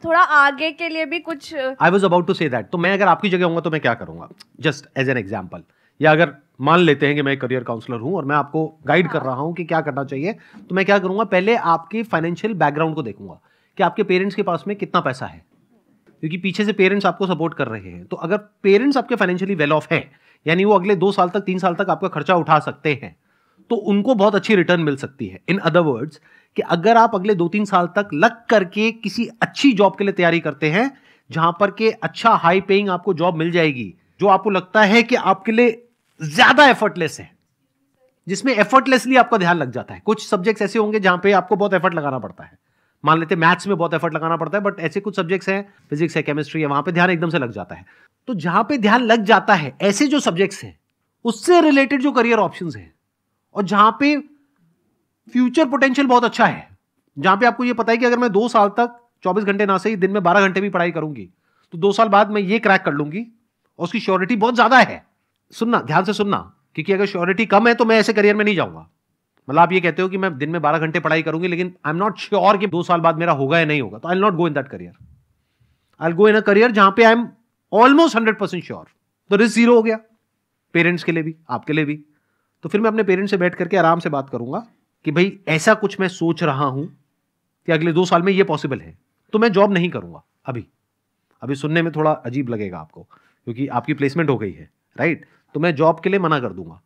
थोड़ा आगे के लिए भी कुछ. I was about to say that. तो मैं अगर आपकी जगह होऊंगा तो मैं क्या करूंगा, जस्ट एज एन एग्जाम्पल. या अगर मान लेते हैं कि मैं करियर काउंसलर हूं और मैं आपको गाइड कर रहा हूं कि क्या करना चाहिए, तो मैं क्या करूंगा, पहले आपके फाइनेंशियल बैकग्राउंड को देखूंगा कि आपके पेरेंट्स के पास में कितना पैसा है, क्योंकि पीछे से पेरेंट्स आपको सपोर्ट कर रहे हैं. तो अगर पेरेंट्स आपके फाइनेंशियली वेल ऑफ है, यानी वो अगले 2 साल तक 3 साल तक आपका खर्चा उठा सकते हैं, तो उनको बहुत अच्छी रिटर्न मिल सकती है. इन अदर वर्ड्स कि अगर आप अगले 2-3 साल तक लग करके किसी अच्छी जॉब के लिए तैयारी करते हैं, जहां पर के अच्छा हाई पेइंग आपको जॉब मिल जाएगी, जो आपको लगता है कि आपके लिए ज्यादा एफर्टलेस है, जिसमें एफर्टलेसली आपका ध्यान लग जाता है. कुछ सब्जेक्ट्स ऐसे होंगे जहां पे आपको बहुत एफर्ट लगाना पड़ता है. मान लेते हैं मैथ्स में बहुत एफर्ट लगाना पड़ता है, बट ऐसे कुछ सब्जेक्ट्स हैं, फिजिक्स है, केमिस्ट्री है, वहां पे ध्यान एकदम से लग जाता है. तो जहां पे ध्यान लग जाता है, ऐसे जो सब्जेक्ट्स हैं उससे रिलेटेड जो करियर ऑप्शंस हैं, और जहां पे फ्यूचर पोटेंशियल बहुत अच्छा है, जहां पे आपको ये पता है कि अगर मैं 2 साल तक 24 घंटे ना सही दिन में 12 घंटे भी पढ़ाई करूंगी तो 2 साल बाद मैं ये क्रैक कर लूंगी, और उसकी श्योरिटी बहुत ज्यादा है. सुनना, ध्यान से सुनना, क्योंकि अगर श्योरिटी कम है तो मैं ऐसे करियर में नहीं जाऊंगा. मतलब आप ये कहते हो कि मैं दिन में 12 घंटे पढ़ाई करूंगी, लेकिन आई एम नॉट श्योर कि 2 साल बाद मेरा होगा या नहीं होगा, तो I will not go in that career. I will go in a career जहां पे आई एम ऑलमोस्ट 100% श्योर. तो रिस्क जीरो हो गया, पेरेंट्स के लिए भी, आपके लिए भी. तो फिर मैं अपने पेरेंट्स से बैठ करके आराम से बात करूंगा कि भाई ऐसा कुछ मैं सोच रहा हूं कि अगले 2 साल में ये पॉसिबल है, तो मैं जॉब नहीं करूंगा. अभी सुनने में थोड़ा अजीब लगेगा आपको, क्योंकि आपकी प्लेसमेंट हो गई है, राइट. तो मैं जॉब के लिए मना कर दूंगा.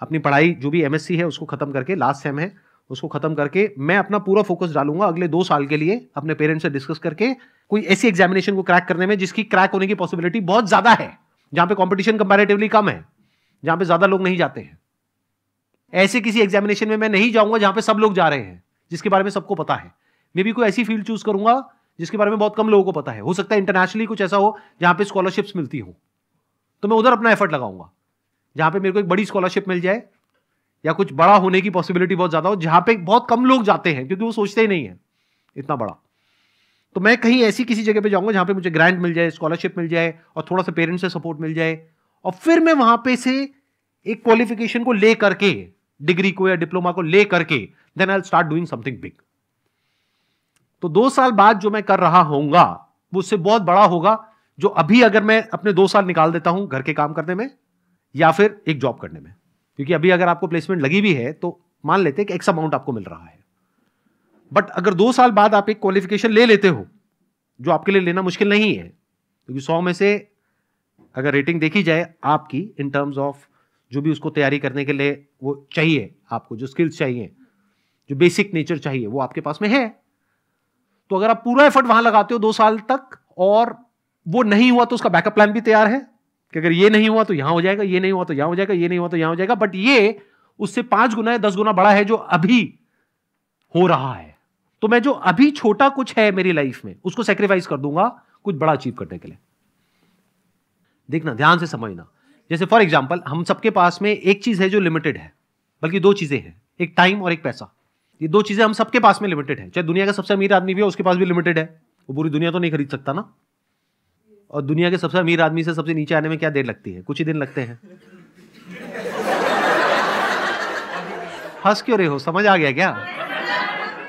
अपनी पढ़ाई जो भी एमएससी है उसको खत्म करके, लास्ट सेम है उसको खत्म करके, मैं अपना पूरा फोकस डालूंगा अगले 2 साल के लिए अपने पेरेंट्स से डिस्कस करके कोई ऐसी एग्जामिनेशन को क्रैक करने में जिसकी क्रैक होने की पॉसिबिलिटी बहुत ज्यादा है, जहां पे कंपटीशन कंपैरेटिवली कम है, जहां पे ज्यादा लोग नहीं जाते हैं. ऐसे किसी एग्जामिनेशन में मैं नहीं जाऊंगा जहां पे सब लोग जा रहे हैं, जिसके बारे में सबको पता है. मैं भी कोई ऐसी फील्ड चूज करूंगा जिसके बारे में बहुत कम लोगों को पता है. हो सकता है इंटरनेशनली कुछ ऐसा हो जहां पे स्कॉलरशिप्स मिलती हो, तो मैं उधर अपना एफर्ट लगाऊंगा. जहां पे मेरे को एक बड़ी स्कॉलरशिप मिल जाए या कुछ बड़ा होने की पॉसिबिलिटी बहुत ज्यादा हो, जहां पे बहुत कम लोग जाते हैं क्योंकि वो सोचते ही नहीं है इतना बड़ा. तो मैं कहीं ऐसी किसी जगह पे जाऊंगा जहां पे मुझे ग्रांट मिल जाए, स्कॉलरशिप मिल जाए, और थोड़ा सा पेरेंट्स से सपोर्ट मिल जाए, और फिर मैं वहां पे से एक क्वालिफिकेशन को ले करके, डिग्री को या डिप्लोमा को ले करके, then I will start doing something big. तो 2 साल बाद जो मैं कर रहा होऊंगा वो उससे बहुत बड़ा होगा, जो अभी अगर मैं अपने 2 साल निकाल देता हूं घर के काम करने में या फिर एक जॉब करने में, क्योंकि अभी अगर आपको प्लेसमेंट लगी भी है तो मान लेते हैं कि एक्स अमाउंट आपको मिल रहा है, बट अगर 2 साल बाद आप एक क्वालिफिकेशन ले लेते हो जो आपके लिए लेना मुश्किल नहीं है, क्योंकि 100 में से अगर रेटिंग देखी जाए आपकी इन टर्म्स ऑफ जो भी उसको तैयारी करने के लिए वो चाहिए, आपको जो स्किल्स चाहिए, जो बेसिक नेचर चाहिए, वो आपके पास में है। तो अगर आप पूरा एफर्ट वहां लगाते हो 2 साल तक और वो नहीं हुआ तो उसका बैकअप प्लान भी तैयार है कि अगर ये नहीं हुआ तो यहां हो जाएगा, ये नहीं हुआ तो यहां हो जाएगा, ये नहीं हुआ तो यहां हो जाएगा, बट ये उससे 5 गुना या 10 गुना बड़ा है जो अभी हो रहा है। तो मैं जो अभी छोटा कुछ है मेरी लाइफ में उसको सेक्रीफाइस कर दूंगा कुछ बड़ा अचीव करने के लिए। देखना, ध्यान से समझना। जैसे फॉर एग्जाम्पल हम सबके पास में एक चीज है जो लिमिटेड है, बल्कि 2 चीजें हैं, एक टाइम और एक पैसा। ये 2 चीजें हम सबके पास में लिमिटेड है। चाहे दुनिया का सबसे अमीर आदमी भी हो उसके पास भी लिमिटेड है, वो पूरी दुनिया तो नहीं खरीद सकता ना। और दुनिया के सबसे अमीर आदमी से सबसे नीचे आने में क्या देर लगती है? कुछ ही दिन लगते हैं। हंस क्यों रहे हो? समझ आ गया क्या?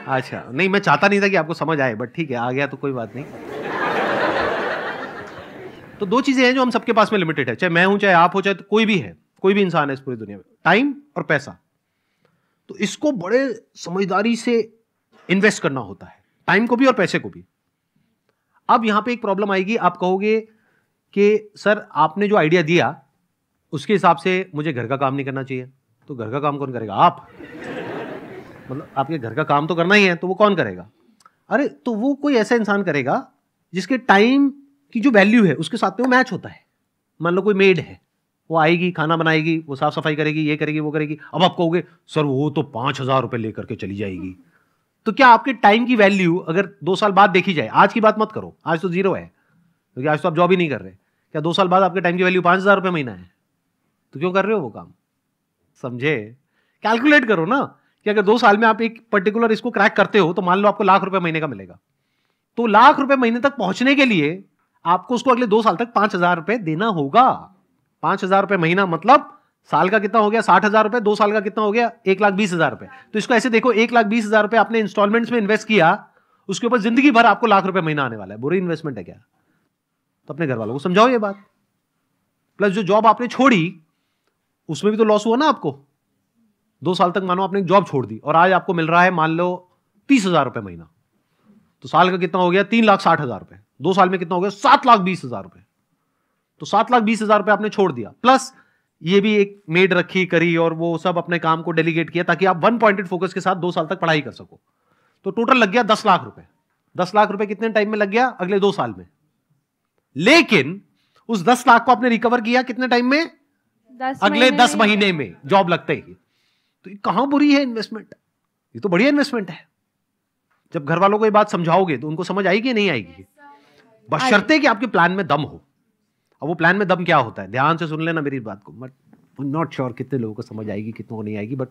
अच्छा, नहीं मैं चाहता नहीं था कि आपको समझ आए, बट ठीक है, आ गया तो कोई बात नहीं। तो 2 चीजें हैं जो हम सबके पास में लिमिटेड है, चाहे मैं हूं, चाहे आप हो, चाहे तो कोई भी है, कोई भी इंसान है इस पूरी दुनिया में, टाइम और पैसा। तो इसको बड़े समझदारी से इन्वेस्ट करना होता है, टाइम को भी और पैसे को भी। अब यहां पे एक प्रॉब्लम आएगी, आप कहोगे कि सर आपने जो आइडिया दिया उसके हिसाब से मुझे घर का काम नहीं करना चाहिए। तो घर का काम कौन करेगा? आप। मतलब आपके घर का काम तो करना ही है, तो वो कौन करेगा? अरे तो वो कोई ऐसा इंसान करेगा जिसके टाइम की जो वैल्यू है उसके साथ में वो मैच होता है। मान लो कोई मेड है, वो आएगी, खाना बनाएगी, वो साफ सफाई करेगी, ये करेगी, वो करेगी। अब आप कहोगे सर वो तो 5,000 रुपए लेकर के चली जाएगी। तो क्या आपके टाइम की वैल्यू अगर 2 साल बाद देखी जाए, आज की बात मत करो, आज तो 0 है क्योंकि आज तो आप जॉब ही नहीं कर रहे, क्या 2 साल बाद आपके टाइम की वैल्यू 5,000 रुपए महीना है? तो क्यों कर रहे हो वो काम? समझे? कैलकुलेट करो ना कि अगर 2 साल में आप एक पर्टिकुलर इसको क्रैक करते हो तो मान लो आपको ₹1,00,000 महीने का मिलेगा। तो ₹1,00,000 महीने तक पहुंचने के लिए आपको उसको अगले 2 साल तक 5,000 रुपए देना होगा। 5,000 रुपए महीना मतलब साल का कितना हो गया? 60,000 रुपए। 2 साल का कितना हो गया? 1,20,000 रुपए। तो इसको ऐसे देखो, 1,20,000 रुपए आपने इंस्टॉलमेंट्स में इन्वेस्ट किया, उसके ऊपर जिंदगी भर आपको ₹1,00,000 महीना आने वाला है। बुरी इन्वेस्टमेंट है क्या? तो अपने घर वालों को समझाओ ये बात। प्लस जो जॉब आपने छोड़ी उसमें भी तो लॉस हुआ ना आपको। 2 साल तक मानो आपने एक जॉब छोड़ दी और आज आपको मिल रहा है मान लो 30,000 रुपए महीना, तो साल का कितना हो गया? 3,60,000 रुपए। 2 साल में कितना हो गया? 7,20,000 रुपए। तो 7,20,000 रुपए आपने छोड़ दिया, प्लस ये भी एक मेड रखी करी और वो सब अपने काम को डेलीगेट किया ताकि आप 1 पॉइंटेड फोकस के साथ 2 साल तक पढ़ाई कर सको। तो टोटल लग गया 10 लाख रुपए। 10 लाख रुपए कितने टाइम में लग गया? अगले 2 साल में। लेकिन उस 10 लाख को आपने रिकवर किया कितने टाइम में? अगले 10 महीने में, जॉब लगते ही। तो ये कहां बुरी है इन्वेस्टमेंट? ये तो बढ़िया इन्वेस्टमेंट है। जब घर वालों को ये बात समझाओगे तो उनको समझ आएगी नहीं आएगी? बशर्ते कि आपके प्लान में दम हो। अब वो प्लान में दम क्या होता है? ध्यान से सुन लेना मेरी बात को। बट नॉट श्योर कितने लोगों को समझ आएगी, कितनों को नहीं आएगी, बट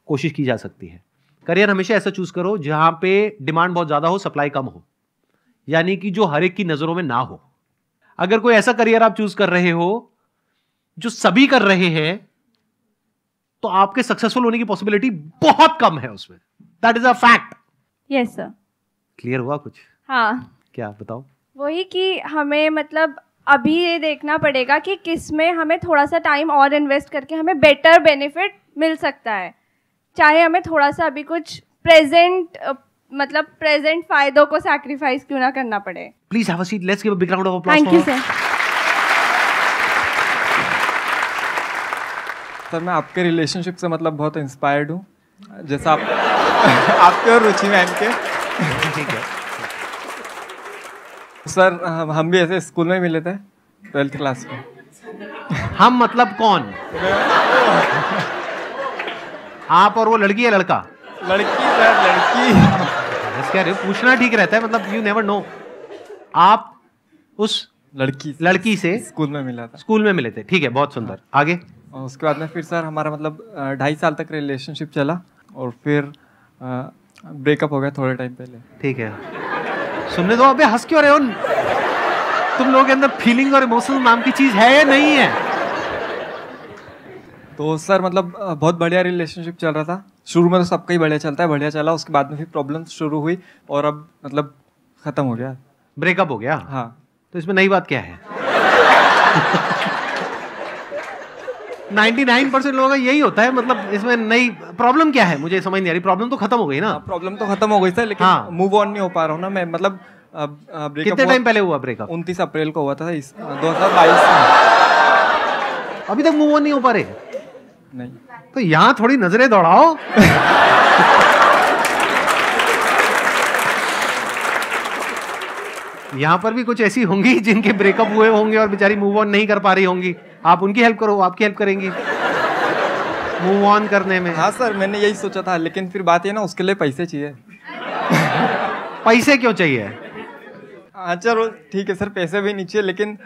कोशिश की जा सकती है। करियर हमेशा ऐसा चूज करो जहां पे डिमांड बहुत ज्यादा हो, सप्लाई कम हो, यानी कि जो हर एक की नजरों में ना हो। अगर कोई ऐसा करियर आप चूज कर रहे हो जो सभी कर रहे हैं तो आपके सक्सेसफुल होने की पॉसिबिलिटी बहुत कम है उसमें। That is a fact. Yes sir. Clear हुआ कुछ? हाँ, क्या बताओ? वही कि हमें मतलब अभी ये देखना पड़ेगा कि किस में हमें थोड़ा सा टाइम और इन्वेस्ट करके हमें बेटर बेनिफिट मिल सकता है, चाहे हमें थोड़ा सा अभी कुछ प्रेजेंट फायदों को सैक्रिफाइस क्यों ना करना पड़े। Please have a seat, let's give a big round of applause. Thank you sir. Sir मैं आपके रिलेशनशिप से मतलब बहुत इंस्पायर्ड हूँ, जैसा आप आपके और रुचि मैम के। ठीक है सर हम भी ऐसे स्कूल में मिले थे 12th क्लास में। हम मतलब कौन? आप और वो लड़की है लड़का? लड़की सर, लड़की। क्या रे, पूछना ठीक रहता है, मतलब यू नेवर नो। आप उस लड़की से स्कूल में मिला था। स्कूल में मिले थे, ठीक है, बहुत सुंदर। आगे? और उसके बाद में फिर सर हमारा मतलब 2.5 साल तक रिलेशनशिप चला और फिर ब्रेकअप हो गया थोड़े टाइम पहले। ठीक है, सुनने दो। अबे हंस क्यों रहे हो? तुम लोगों के अंदर फीलिंग और इमोशन नाम की चीज है या नहीं है? तो सर मतलब बहुत बढ़िया रिलेशनशिप चल रहा था। शुरू में तो सबका ही बढ़िया चलता है, बढ़िया चला। उसके बाद में फिर प्रॉब्लम शुरू हुई और अब मतलब खत्म हो गया, ब्रेकअप हो गया। हाँ। तो इसमें नई बात क्या है? 99% लोगों का यही होता है, मतलब इसमें नई प्रॉब्लम क्या है मुझे समझ नहीं आ रही। प्रॉब्लम तो खत्म हो गई ना। प्रॉब्लम तो खत्म हो गई सर, लेकिन हाँ। मूव ऑन नहीं हो पा रहा हूँ ना मैं। मतलब ब्रेकअप कितने टाइम पहले हुआ ब्रेकअप? 29 अप्रैल को हुआ था 2022 में। अभी तक मूव ऑन नहीं हो पा रहे? नहीं। तो यहाँ थोड़ी नजरें दौड़ाओ। यहाँ पर भी कुछ ऐसी होंगी जिनके ब्रेकअप हुए होंगे और बेचारी मूव ऑन नहीं कर पा रही होंगी। आप उनकी हेल्प करो, आपकी हेल्प करेंगी मूव ऑन करने में। हाँ सर, मैंने यही सोचा था, लेकिन फिर बात ये ना, उसके लिए पैसे चाहिए। पैसे क्यों चाहिए? हाँ चलो ठीक है सर, पैसे भी नहीं चाहिए, लेकिन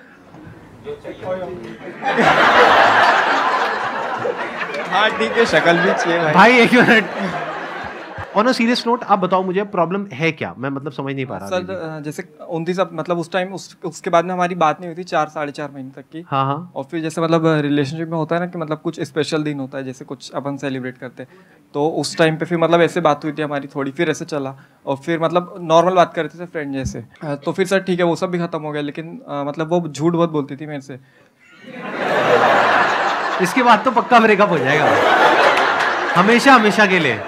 हाँ ठीक है, शक्ल भी चाहिए भाई। भाई एक minute, on a serious note आप बताओ मुझे प्रॉब्लम है क्या? मैं मतलब समझ नहीं पा रहा सर। जैसे 29 मतलब उस टाइम उसके बाद में हमारी बात नहीं हुई थी 4-4.5 महीने तक की। हाँ हाँ। और फिर जैसे मतलब रिलेशनशिप में होता है ना कि मतलब कुछ स्पेशल दिन होता है, जैसे कुछ अपन सेलिब्रेट करते हैं, तो उस टाइम पे फिर मतलब ऐसे बात हुई थी हमारी थोड़ी, फिर ऐसे चला और फिर मतलब नॉर्मल बात कर रहे थे फ्रेंड जैसे। तो फिर सर ठीक है, वो सब भी खत्म हो गया, लेकिन मतलब वो झूठ बहुत बोलती थी मेरे से। इसके बाद तो पक्का ब्रेकअप हो जाएगा हमेशा हमेशा के लिए।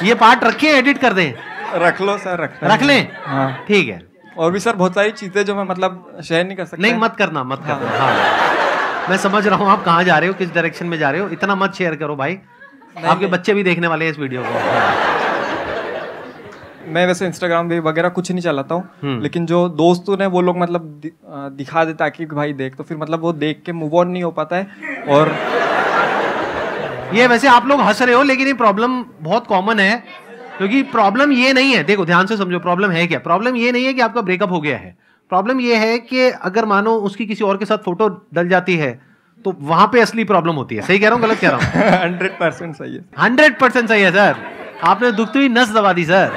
ये पार्ट रखिए, एडिट कर दें। रख लो सर, रख लें। हाँ ठीक है। और भी सर बहुत सारी चीजें जो मैं मतलब शेयर नहीं कर सकता। नहीं मत करना, मत करना। हाँ मैं समझ रहा हूँ आप कहाँ जा रहे हो, किस डायरेक्शन में जा रहे हो। इतना मत शेयर करो भाई, आपके बच्चे भी देखने वाले हैं इस वीडियो को। मैं वैसे इंस्टाग्राम भी वगैरह कुछ नहीं चलाता हूँ, लेकिन जो दोस्तों ने वो लोग मतलब दिखा देता कि भाई देख, तो फिर मतलब वो देख के मूव ऑन नहीं हो पाता है। और ये वैसे आप लोग हंस रहे हो, लेकिन ये प्रॉब्लम बहुत कॉमन है। क्योंकि प्रॉब्लम ये नहीं है, देखो ध्यान से समझो प्रॉब्लम है क्या। प्रॉब्लम ये नहीं है कि आपका ब्रेकअप हो गया है। प्रॉब्लम ये है कि अगर मानो उसकी किसी और के साथ फोटो डल जाती है तो वहां पे असली प्रॉब्लम होती है। सही कह रहा हूँ, गलत कह रहा हूँ? 100% सही है। 100% सही है सर। आपने दुखती हुई नस दबा दी सर।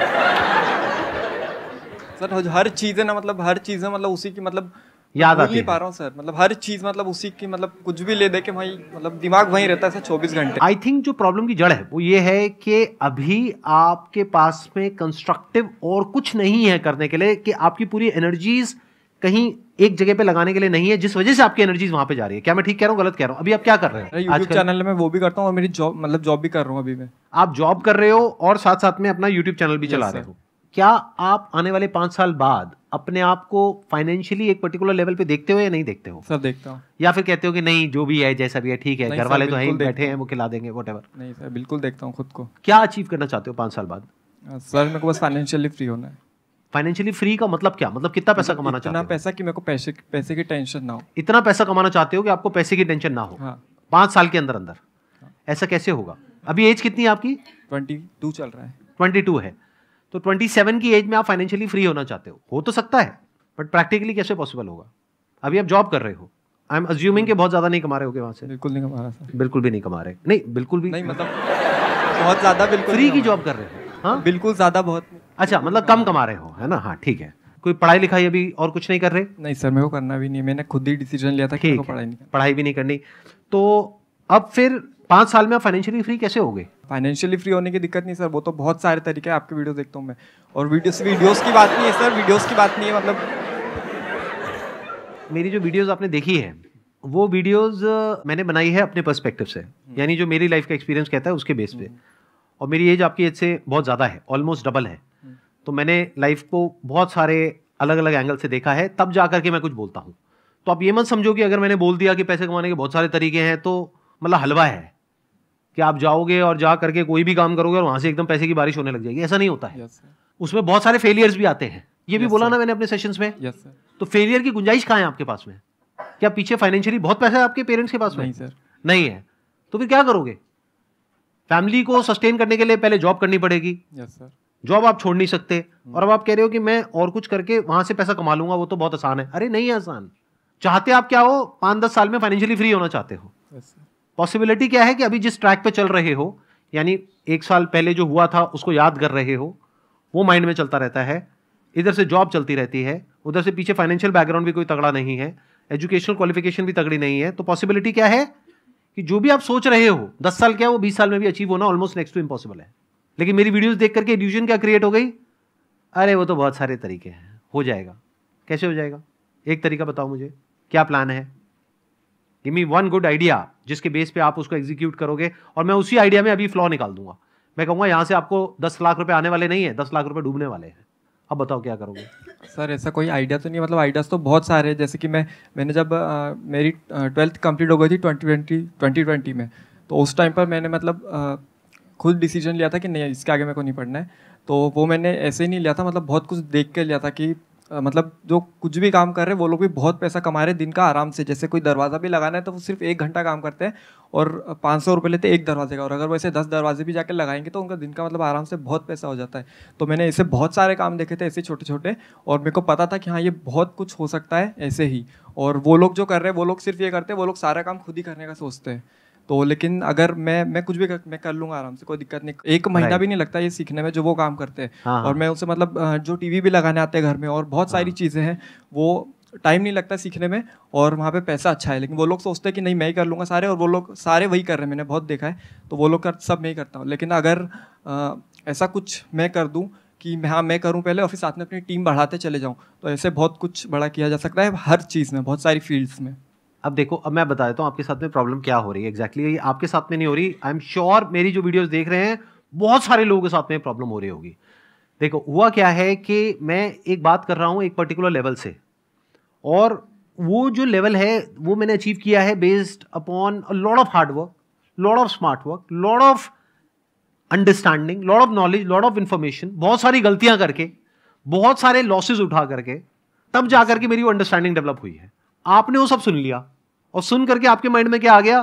सर हर चीज है ना, मतलब हर चीज है मतलब उसी की मतलब याद भूल आती नहीं है। पा रहा हूँ सर। मतलब हर चीज मतलब उसी की, मतलब कुछ भी ले दे के भाई मतलब दिमाग वहीं रहता है सर 24 घंटे। आई थिंक जो प्रॉब्लम की जड़ है वो ये है कि अभी आपके पास में कंस्ट्रक्टिव और कुछ नहीं है करने के लिए, कि आपकी पूरी एनर्जीज कहीं एक जगह पे लगाने के लिए नहीं है, जिस वजह से आपकी एनर्जीज वहां पे जा रही है। क्या मैं ठीक कह रहा हूँ, गलत कह रहा हूँ? अभी आप क्या कर रहे हैं? यूट्यूब चैनल में वो भी करता हूँ और मेरी जॉब मतलब जॉब भी कर रहा हूँ अभी मैं। आप जॉब कर रहे हो और साथ साथ में अपना यूट्यूब चैनल भी चला रहे हो। क्या आप आने वाले 5 साल बाद अपने आप को फाइनेंशियली एक पर्टिकुलर लेवल पे देखते हो या नहीं देखते हो? सर देखता हूँ। या फिर कहते हो कि नहीं जो भी है जैसा भी है ठीक है, घर वाले तो हैं बैठे हैं वो खिला देंगे व्हाटएवर? नहीं सर, बिल्कुल देखता हूँ खुद को। क्या अचीव करना चाहते हो 5 साल बाद? सर मेरे को बस फाइनेंशियली फ्री होना है। फाइनेंशियली फ्री का मतलब क्या? मतलब कितना पैसा कमाना चाहते हो? इतना पैसा कि मेरे को पैसे की टेंशन ना हो। इतना पैसा कमाना चाहते हो कि आपको पैसे की टेंशन ना हो? हाँ। 5 साल के अंदर अंदर ऐसा कैसे होगा? अभी एज कितनी है आपकी? 22 चल रहा है। 22 है, तो 27 की एज में आप फाइनेंशियली फ्री होना चाहते हो तो सकता है, बट प्रैक्टिकली कैसे पॉसिबल होगा? अभी आप जॉब कर रहे हो, आई एम अज्यूमिंग कि बहुत ज्यादा नहीं कमा रहे होगे वहां से। बिल्कुल नहीं कमा रहा सर। बिल्कुल भी नहीं कमा रहे? नहीं बिल्कुल भी नहीं, मतलब बहुत ज्यादा बिल्कुल फ्री की जॉब कर रहे हो? हाँ बिल्कुल ज्यादा बहुत। अच्छा, मतलब कम कमा रहे हो, है ना? हाँ ठीक है। कोई पढ़ाई लिखाई अभी और कुछ नहीं कर रहे? नहीं सर, मेरे को करना भी नहीं, मैंने खुद ही डिसीजन लिया था कि मेरे को पढ़ाई भी नहीं करनी। तो अब फिर 5 साल में आप फाइनेंशियली फ्री कैसे होगे? फाइनेंशियली फ्री होने की दिक्कत नहीं सर, वो तो बहुत सारे तरीके हैं। आपके वीडियो देखता हूँ मैं, और वीडियोस की बात नहीं है सर, वीडियोस की बात नहीं है। मतलब मेरी जो वीडियोस आपने देखी है वो वीडियोस मैंने बनाई है अपने पर्सपेक्टिव से, यानी जो मेरी लाइफ का एक्सपीरियंस कहता है उसके बेस पे। और मेरी एज आपकी एज से बहुत ज़्यादा है, ऑलमोस्ट डबल है। तो मैंने लाइफ को बहुत सारे अलग अलग एंगल से देखा है, तब जा करके मैं कुछ बोलता हूँ। तो आप ये मत समझो कि अगर मैंने बोल दिया कि पैसे कमाने के बहुत सारे तरीके हैं तो मतलब हलवा है कि आप जाओगे और जा करके कोई भी काम करोगे और वहाँ से एकदम पैसे की बारिश होने लग जाएगी। ऐसा नहीं होता है। उसमें बहुत सारे फेलियर्स भी आते हैं, ये भी बोला ना मैंने अपने सेशंस में। तो फेलियर की गुंजाइश कहाँ है आपके पास में? क्या पीछे फाइनेंशियली बहुत पैसा है आपके पेरेंट्स के पास में? नहीं सर, नहीं है। तो फिर क्या करोगे? फैमिली को सस्टेन करने के लिए पहले जॉब करनी पड़ेगी। Yes sir. जॉब आप छोड़ नहीं सकते। और अब आप कह रहे हो कि मैं और कुछ करके वहां से पैसा कमा लूंगा, वो तो बहुत आसान है। अरे नहीं है आसान। चाहते आप क्या हो? 5-10 साल में फाइनेंशियली फ्री होना चाहते हो। पॉसिबिलिटी क्या है कि अभी जिस ट्रैक पे चल रहे हो, यानी 1 साल पहले जो हुआ था उसको याद कर रहे हो, वो माइंड में चलता रहता है। इधर से जॉब चलती रहती है, उधर से पीछे फाइनेंशियल बैकग्राउंड भी कोई तगड़ा नहीं है, एजुकेशनल क्वालिफिकेशन भी तगड़ी नहीं है। तो पॉसिबिलिटी क्या है कि जो भी आप सोच रहे हो 10 साल क्या वो 20 साल में भी अचीव होना ऑलमोस्ट नेक्स्ट टू इम्पॉसिबल है। लेकिन मेरी वीडियोस देख करके इल्यूजन क्या क्रिएट हो गई? अरे वो तो बहुत सारे तरीके हैं, हो जाएगा। कैसे हो जाएगा? एक तरीका बताओ मुझे, क्या प्लान है? Give me one good idea जिसके बेस पे आप उसको एग्जीक्यूट करोगे, और मैं उसी आइडिया में अभी फ्लॉ निकाल दूंगा। मैं कहूंगा यहां से आपको 10 लाख रुपए आने वाले नहीं है, 10 लाख रुपए डूबने वाले हैं। अब बताओ क्या करोगे? सर ऐसा कोई आइडिया तो नहीं है, मतलब आइडियाज़ तो बहुत सारे हैं। जैसे कि मैंने जब मेरी 12th कंप्लीट हो गई थी 2020 में, तो उस टाइम पर मैंने मतलब खुद डिसीजन लिया था कि नहीं इसके आगे मेरे को नहीं पढ़ना है। तो वो मैंने ऐसे ही नहीं लिया था, मतलब बहुत कुछ देख के लिया था कि मतलब जो कुछ भी काम कर रहे हैं वो लोग भी बहुत पैसा कमा रहे हैं दिन का आराम से। जैसे कोई दरवाज़ा भी लगाना है तो वो सिर्फ 1 घंटा काम करते हैं और 500 रुपये लेते हैं एक दरवाजे का, और अगर वैसे 10 दरवाजे भी जाकर लगाएंगे तो उनका दिन का मतलब आराम से बहुत पैसा हो जाता है। तो मैंने ऐसे बहुत सारे काम देखे थे ऐसे छोटे छोटे, और मेरे को पता था कि हाँ ये बहुत कुछ हो सकता है ऐसे ही। और वो लोग जो कर रहे हैं वो लोग सिर्फ ये करते हैं, वो लोग सारा काम खुद ही करने का सोचते हैं। तो लेकिन अगर मैं कुछ भी मैं कर लूँगा आराम से, कोई दिक्कत नहीं। 1 महीना भी नहीं लगता ये सीखने में जो वो काम करते हैं। हाँ। और मैं उनसे मतलब जो टीवी भी लगाने आते हैं घर में और बहुत सारी चीज़ें हैं, वो टाइम नहीं लगता सीखने में और वहाँ पे पैसा अच्छा है। लेकिन वो लोग सोचते हैं कि नहीं मैं ही कर लूँगा सारे, और वो लोग सारे वही कर रहे हैं, मैंने बहुत देखा है। तो वो लोग सब मैं ही करता हूँ। लेकिन अगर ऐसा कुछ मैं कर दूँ कि हाँ मैं करूँ पहले और फिर साथ में अपनी टीम बढ़ाते चले जाऊँ, तो ऐसे बहुत कुछ बड़ा किया जा सकता है हर चीज़ में, बहुत सारी फील्ड्स में। अब देखो, अब मैं बता देता हूँ आपके साथ में प्रॉब्लम क्या हो रही है एग्जैक्टली। आपके साथ में नहीं हो रही, आई एम श्योर मेरी जो वीडियोस देख रहे हैं बहुत सारे लोगों के साथ में प्रॉब्लम हो रही होगी। देखो हुआ क्या है कि मैं एक बात कर रहा हूँ एक पर्टिकुलर लेवल से, और वो जो लेवल है वो मैंने अचीव किया है based upon a lot of hard work, lot of smart work, lot of understanding, lot of knowledge, lot of information, बहुत सारी गलतियां करके, बहुत सारे लॉसेज उठा करके, तब जाकर के मेरी वो अंडरस्टैंडिंग डेवलप हुई है। आपने वो सब सुन लिया और सुन करके आपके माइंड में क्या आ गया,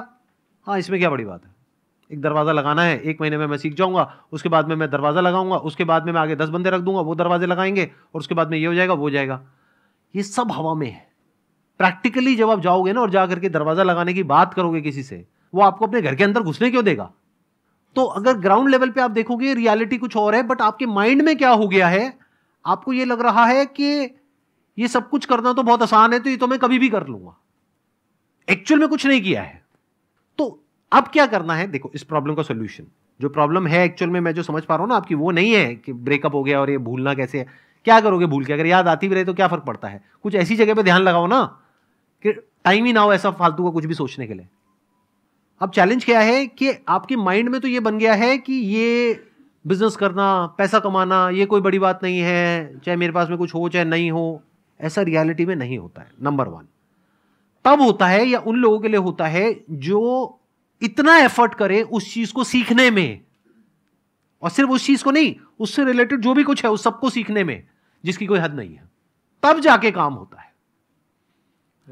हाँ इसमें क्या बड़ी बात है, एक दरवाजा लगाना है, 1 महीने में मैं सीख जाऊंगा, उसके बाद में मैं दरवाजा लगाऊंगा, उसके बाद में मैं आगे 10 बंदे रख दूंगा, वो दरवाजे लगाएंगे, और उसके बाद में ये हो जाएगा वो हो जाएगा। ये सब हवा में है। प्रैक्टिकली जब आप जाओगे ना और जा करके दरवाजा लगाने की बात करोगे किसी से, वो आपको अपने घर के अंदर घुसने क्यों देगा? तो अगर ग्राउंड लेवल पे आप देखोगे रियलिटी कुछ और है, बट आपके माइंड में क्या हो गया है, आपको ये लग रहा है कि ये सब कुछ करना तो बहुत आसान है, तो ये तो मैं कभी भी कर लूंगा। एक्चुअल में कुछ नहीं किया है। तो अब क्या करना है? देखो इस प्रॉब्लम का सॉल्यूशन, जो प्रॉब्लम है एक्चुअल में मैं जो समझ पा रहा हूं ना आपकी, वो नहीं है कि ब्रेकअप हो गया और ये भूलना कैसे है। क्या करोगे भूल के? अगर याद आती भी रहे तो क्या फर्क पड़ता है? कुछ ऐसी जगह पे ध्यान लगाओ ना कि टाइम ही ना हो ऐसा फालतू का कुछ भी सोचने के लिए। अब चैलेंज क्या है कि आपके माइंड में तो ये बन गया है कि ये बिजनेस करना, पैसा कमाना, ये कोई बड़ी बात नहीं है, चाहे मेरे पास में कुछ हो चाहे नहीं हो। ऐसा रियलिटी में नहीं होता है। नंबर 1 तब होता है या उन लोगों के लिए होता है जो इतना एफर्ट करे उस चीज को सीखने में, और सिर्फ उस चीज को नहीं, उससे रिलेटेड जो भी कुछ है उस सबको सीखने में जिसकी कोई हद नहीं है, तब जाके काम होता है।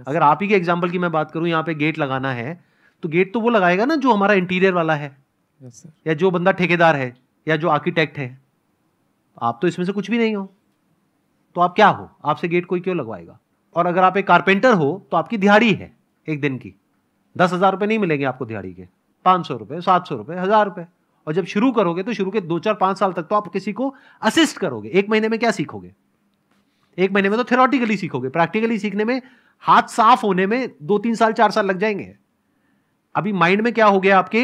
अगर आप ही के एग्जांपल की मैं बात करूं, यहां पे गेट लगाना है तो गेट तो वो लगाएगा ना जो हमारा इंटीरियर वाला है, या जो बंदा ठेकेदार है, या जो आर्किटेक्ट है। आप तो इसमें से कुछ भी नहीं हो, तो आप क्या हो? आपसे गेट कोई क्यों लगवाएगा? और अगर आप एक कारपेंटर हो तो आपकी दिहाड़ी है एक दिन की 10,000 रुपए नहीं मिलेंगे आपको दिहाड़ी के, 500 रुपए, 700 रुपए, 1000 रुपए। और जब शुरू करोगे तो शुरू के 2, 4, 5 साल तक तो आप किसी को असिस्ट करोगे। 1 महीने में क्या सीखोगे? 1 महीने में तो थ्योरेटिकली सीखोगे। प्रैक्टिकली सीखने में, हाथ साफ होने में 2, 3 साल, 4 साल लग जाएंगे। अभी माइंड में क्या हो गया आपके,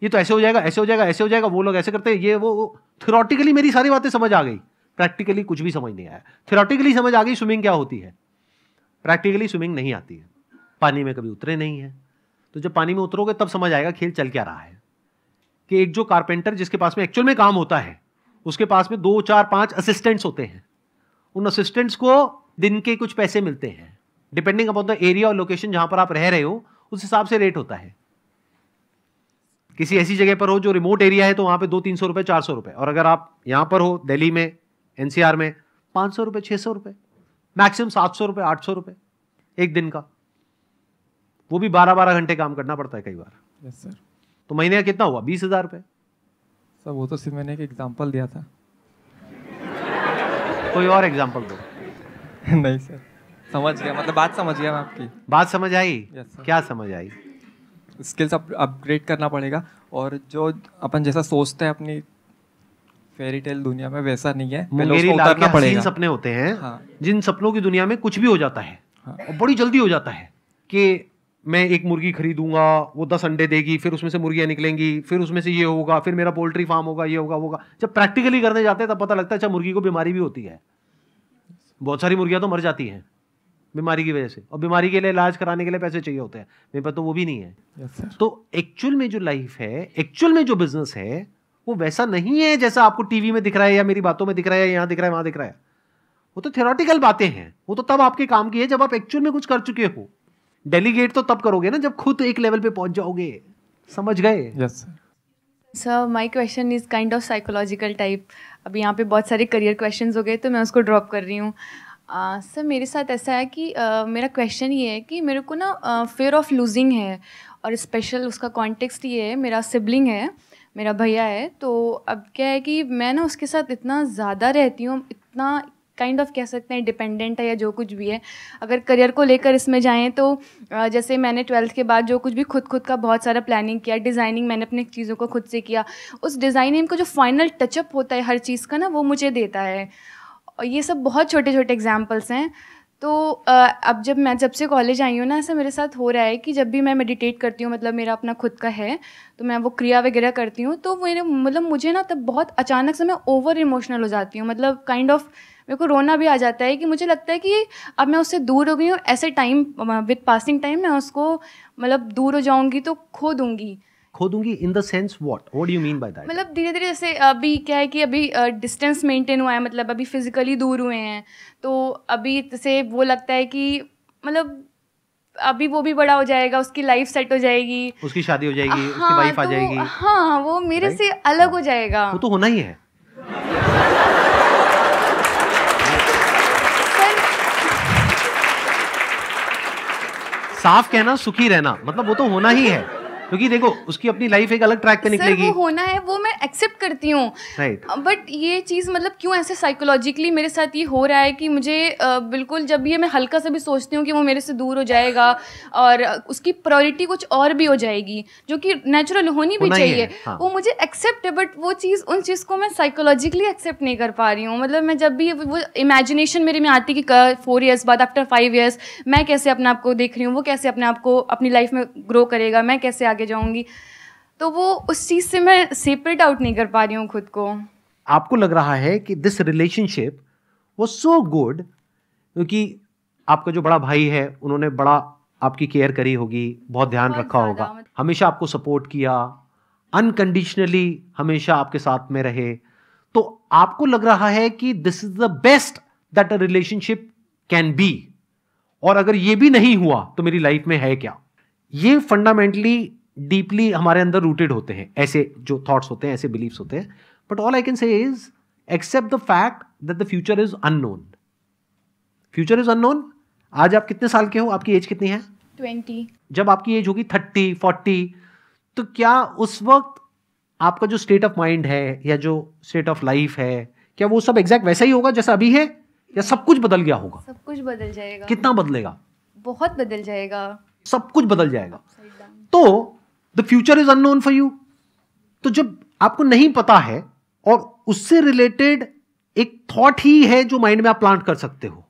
ये तो ऐसे हो जाएगा, ऐसे हो जाएगा, ऐसे हो जाएगा, वो लोग ऐसे करते हैं, ये वो। थ्योरेटिकली मेरी सारी बातें समझ आ गई, प्रैक्टिकली कुछ भी समझ नहीं आया। थ्योरेटिकली समझ आ गई स्विमिंग क्या होती है, प्रैक्टिकली स्विमिंग नहीं आती है। पानी में कभी उतरे नहीं है, तो जब पानी में उतरोगे तब समझ आएगा खेल चल क्या रहा है। कि एक जो कारपेंटर जिसके पास में एक्चुअल में काम होता है, उसके पास में 2, 4, 5 असिस्टेंट्स होते हैं। उन असिस्टेंट्स को दिन के कुछ पैसे मिलते हैं, डिपेंडिंग अपॉन द एरिया और लोकेशन जहां पर आप रह रहे हो, उस हिसाब से रेट होता है। किसी ऐसी जगह पर हो जो रिमोट एरिया है तो वहां पे 200-300 रुपए, 400 रुपए, और अगर आप यहां पर हो दिल्ली में, एनसीआर में, 500 रुपए, 600 रुपए, मैक्सिमम 700 रुपए, 800 रुपए एक दिन का। वो भी 12-12 घंटे काम करना पड़ता है कई बार। Yes sir. तो महीने का कितना हुआ? 20,000 रुपए। सर वो तो सिर्फ मैंने एक एग्जांपल दिया था। कोई और एग्जांपल दो। नहीं सर, समझ गया, मतलब बात समझ गया मैं आपकी। बात समझ आई? Yes, sir. क्या समझ आई? स्किल्स अपग्रेड करना पड़ेगा, और जो अपन जैसा सोचते हैं अपनी फेरी टेल दुनिया में वैसा नहीं है, पहले मुंगेरी उसको लाल के उतारना हसीन पड़ेगा। सपने होते हैं। हाँ। जिन सपनों की दुनिया में कुछ भी हो जाता है। हाँ। और बड़ी जल्दी हो जाता है कि मैं एक मुर्गी खरीदूंगा, वो 10 अंडे देगी, फिर उसमें से मुर्गियां निकलेंगी, फिर उसमें से ये होगा, फिर मेरा पोल्ट्री फार्म होगा, ये होगा, वो होगा। जब प्रैक्टिकली करने जाते हैं तब पता लगता है अच्छा मुर्गी को बीमारी भी होती है, बहुत सारी मुर्गियां तो मर जाती हैं। बीमारी की वजह से, और बीमारी के लिए इलाज कराने के लिए पैसे चाहिए होते हैं, मेरे पास तो वो भी नहीं है। yes, तो एक्चुअल में जो लाइफ है, एक्चुअल में जो बिजनेस है, वो वैसा नहीं है जैसा आपको टीवी में दिख रहा है या मेरी बातों में दिख रहा है, यहां दिख रहा है, वहां दिख रहा है। वो तो थियोरेटिकल बातें हैं, वो तो तब आपके काम की है जब आप एक्चुअल में कुछ कर चुके हो। डेलीगेट तो तब करोगे ना जब खुद एक लेवल पे पहुंच जाओगे। समझ गए? yes, sir. Sir my question is kind of psychological type. अभी यहाँ पे बहुत सारे करियर क्वेश्चंस हो गए तो मैं उसको ड्रॉप कर रही हूँ। सर मेरे साथ ऐसा है कि मेरा क्वेश्चन ये है कि मेरे को ना फियर ऑफ लूजिंग है, और स्पेशल उसका कॉन्टेक्स्ट ये है, मेरा सिबलिंग है, मेरा भैया है। तो अब क्या है कि मैं ना उसके साथ इतना ज़्यादा रहती हूँ, इतना काइंड ऑफ कह सकते हैं डिपेंडेंट है या जो कुछ भी है। अगर करियर को लेकर इसमें जाएं तो जैसे मैंने 12th के बाद जो कुछ भी खुद का बहुत सारा प्लानिंग किया, डिज़ाइनिंग मैंने अपनी चीज़ों को खुद से किया, उस डिज़ाइनिंग को जो फाइनल टचअप होता है हर चीज़ का ना, वो मुझे देता है। और ये सब बहुत छोटे छोटे एग्जाम्पल्स हैं। तो अब जब से कॉलेज आई हूँ ना, ऐसा मेरे साथ हो रहा है कि जब भी मैं मेडिटेट करती हूँ, मतलब मेरा अपना खुद का है, तो मैं वो क्रिया वगैरह करती हूँ, तो मुझे ना तब बहुत अचानक से मैं ओवर इमोशनल हो जाती हूँ। मतलब काइंड ऑफ मेरे को रोना भी आ जाता है कि मुझे लगता है कि अब मैं उससे दूर हो गई हूँ। ऐसे टाइम विद पासिंग टाइम मैं उसको मतलब दूर हो जाऊँगी तो खो दूँगी in the sense what do you mean by that? मतलब धीरे धीरे जैसे अभी क्या है कि अभी डिस्टेंस मेंटेन हुआ है, मतलब अभी फिजिकली दूर हुए हैं, तो अभी जैसे वो लगता है कि मतलब अभी वो भी बड़ा हो जाएगा, उसकी लाइफ सेट हो जाएगी, उसकी शादी हो जाएगी, उसकी वाइफ आ जाएगी। हाँ, वो मेरे से अलग हो जाएगा। वो तो होना ही है। साफ कहना सुखी रहना, मतलब वो तो होना ही है, क्योंकि देखो उसकी अपनी लाइफ एक अलग ट्रैक पे निकलेगी। वो होना है, वो मैं एक्सेप्ट करती हूँ, राइट। बट ये चीज़ मतलब क्यों ऐसे साइकोलॉजिकली मेरे साथ ये हो रहा है कि मुझे बिल्कुल जब ये मैं हल्का सा भी सोचती हूँ कि वो मेरे से दूर हो जाएगा और उसकी प्रायोरिटी कुछ और भी हो जाएगी, जो कि नेचुरल होनी भी चाहिए। हाँ। वो मुझे एक्सेप्ट है, बट वो चीज़ उन चीज़ को मैं साइकोलॉजिकली एक्सेप्ट नहीं कर पा रही हूँ। मतलब मैं जब भी वो इमेजिनेशन मेरे में आती कि 4 years बाद, आफ्टर 5 years मैं कैसे अपने आप को देख रही हूँ, वो कैसे अपने आप को अपनी लाइफ में ग्रो करेगा, मैं कैसे आगे जाऊंगी, तो वो उस चीज से मैं सेपरेट आउट नहीं कर पा रही हूँ खुद को। आपको लग रहा है कि this relationship was so good क्योंकि आपका जो बड़ा भाई है उन्होंने बड़ा आपकी केयर करी होगी, बहुत ध्यान रखा होगा, हमेशा आपको सपोर्ट किया, अनकंडीशनली हमेशा आपके साथ में रहे, तो आपको लग रहा है कि this is the best that a relationship can be, और अगर ये भी नहीं हुआ तो मेरी लाइफ में है क्या? ये फंडामेंटली डीपली हमारे अंदर रूटेड होते हैं, ऐसे जो थॉट्स होते हैं, ऐसे बिलीफ्स होते हैं। But all I can say is accept the fact that the future is unknown. Future is unknown. आज आप कितने साल के हो? आपकी एज कितनी है? 20। जब आपकी एज होगी 30, 40, तो क्या उस वक्त आपका जो स्टेट ऑफ माइंड है या जो स्टेट ऑफ लाइफ है, क्या वो सब एग्जैक्ट वैसा ही होगा जैसा अभी है, या सब कुछ बदल गया होगा? सब कुछ बदल जाएगा। कितना बदलेगा? बहुत बदल जाएगा, सब कुछ बदल जाएगा। तो the future is unknown for you. तो जब आपको नहीं पता है और उससे रिलेटेड एक थॉट ही है जो माइंड में आप प्लांट कर सकते हो,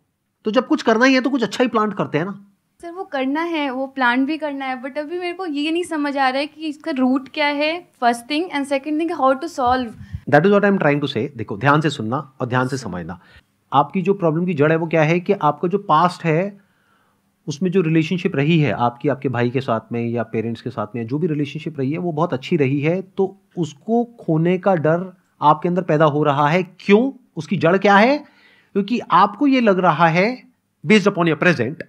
तो जब कुछ करना ही है तो कुछ अच्छा ही प्लांट करते हैं ना सर। वो करना है, वो प्लान भी करना है, बट अभी मेरे को ये नहीं समझ आ रहा है कि इसका रूट क्या है, first thing, and second thing how to solve. That is what I am trying to say. देखो, ध्यान से सुनना और ध्यान से समझना। आपकी जो प्रॉब्लम की जड़ है वो क्या है कि आपका जो पास्ट है उसमें जो रिलेशनशिप रही है आपकी, आपके भाई के साथ में या पेरेंट्स के साथ में, जो भी रिलेशनशिप रही है वो बहुत अच्छी रही है, तो उसको खोने का डर आपके अंदर पैदा हो रहा है। क्यों? उसकी जड़ क्या है? क्योंकि आपको ये लग रहा है बेस्ड अपॉन योर प्रेजेंट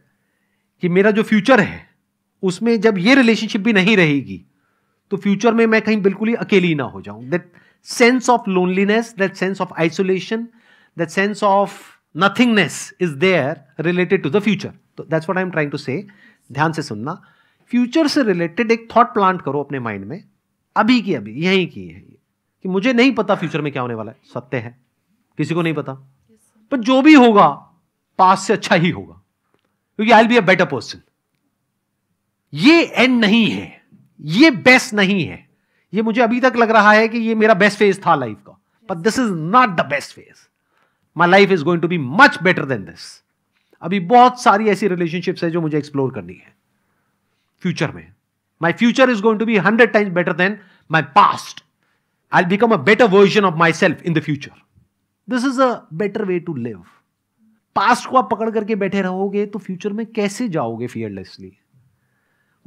कि मेरा जो फ्यूचर है उसमें जब ये रिलेशनशिप भी नहीं रहेगी तो फ्यूचर में मैं कहीं बिल्कुल ही अकेली ना हो जाऊं। That sense of loneliness, that sense of isolation, that sense of nothingness is there related to the future. तो that's what I am trying to say. ध्यान से सुनना। फ्यूचर से रिलेटेड एक थॉट प्लांट करो अपने माइंड में, अभी की अभी, यहीं की है कि मुझे नहीं पता फ्यूचर में क्या होने वाला है। सत्य है, किसी को नहीं पता, पर जो भी होगा पास्ट से अच्छा ही होगा, क्योंकि I will be a better person. ये एंड नहीं है, ये बेस्ट नहीं है। ये मुझे अभी तक लग रहा है कि ये मेरा बेस्ट फेज था लाइफ का, but this is not the best phase. My life is going to be much better than this. अभी बहुत सारी ऐसी रिलेशनशिप्स है जो मुझे एक्सप्लोर करनी है फ्यूचर में। My future is going to be 100 times better than my past. I become a better version of myself in the future. This is a better way to live. Past को आप पकड़ करके बैठे रहोगे तो future में कैसे जाओगे फियरलेसली?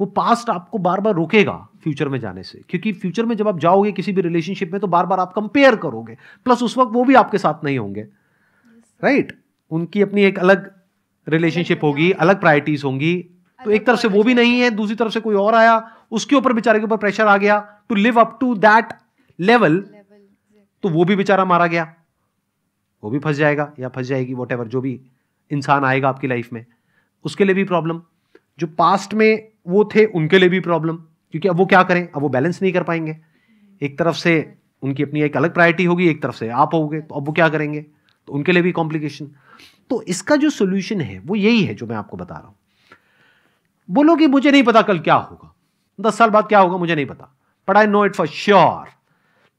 वो पास्ट आपको बार बार रोकेगा फ्यूचर में जाने से, क्योंकि फ्यूचर में जब आप जाओगे किसी भी रिलेशनशिप में तो बार बार आप कंपेयर करोगे, प्लस उस वक्त वो भी आपके साथ नहीं होंगे, राइट? उनकी अपनी एक अलग रिलेशनशिप होगी, अलग प्रायोरिटीज होंगी, तो एक तरफ से वो भी नहीं है, दूसरी तरफ से कोई और आया, उसके ऊपर बेचारे के ऊपर प्रेशर आ गया to live up to that level, तो वो भी बेचारा मारा गया, वो भी फंस जाएगा या फंस जाएगी, वॉटेवर जो भी इंसान आएगा आपकी लाइफ में उसके लिए भी प्रॉब्लम। जो पास्ट में वो थे उनके लिए भी प्रॉब्लम, क्योंकि अब वो क्या करें, अब वो बैलेंस नहीं कर पाएंगे। एक तरफ से उनकी अपनी एक अलग प्रायोरिटी होगी, एक तरफ से आप होगे, तो अब वो क्या करेंगे, तो उनके लिए भी कॉम्प्लिकेशन। तो इसका जो सोल्यूशन है वो यही है जो मैं आपको बता रहा हूं। बोलो कि मुझे नहीं पता कल क्या होगा, 10 साल बाद क्या होगा मुझे नहीं पता, but I know it for sure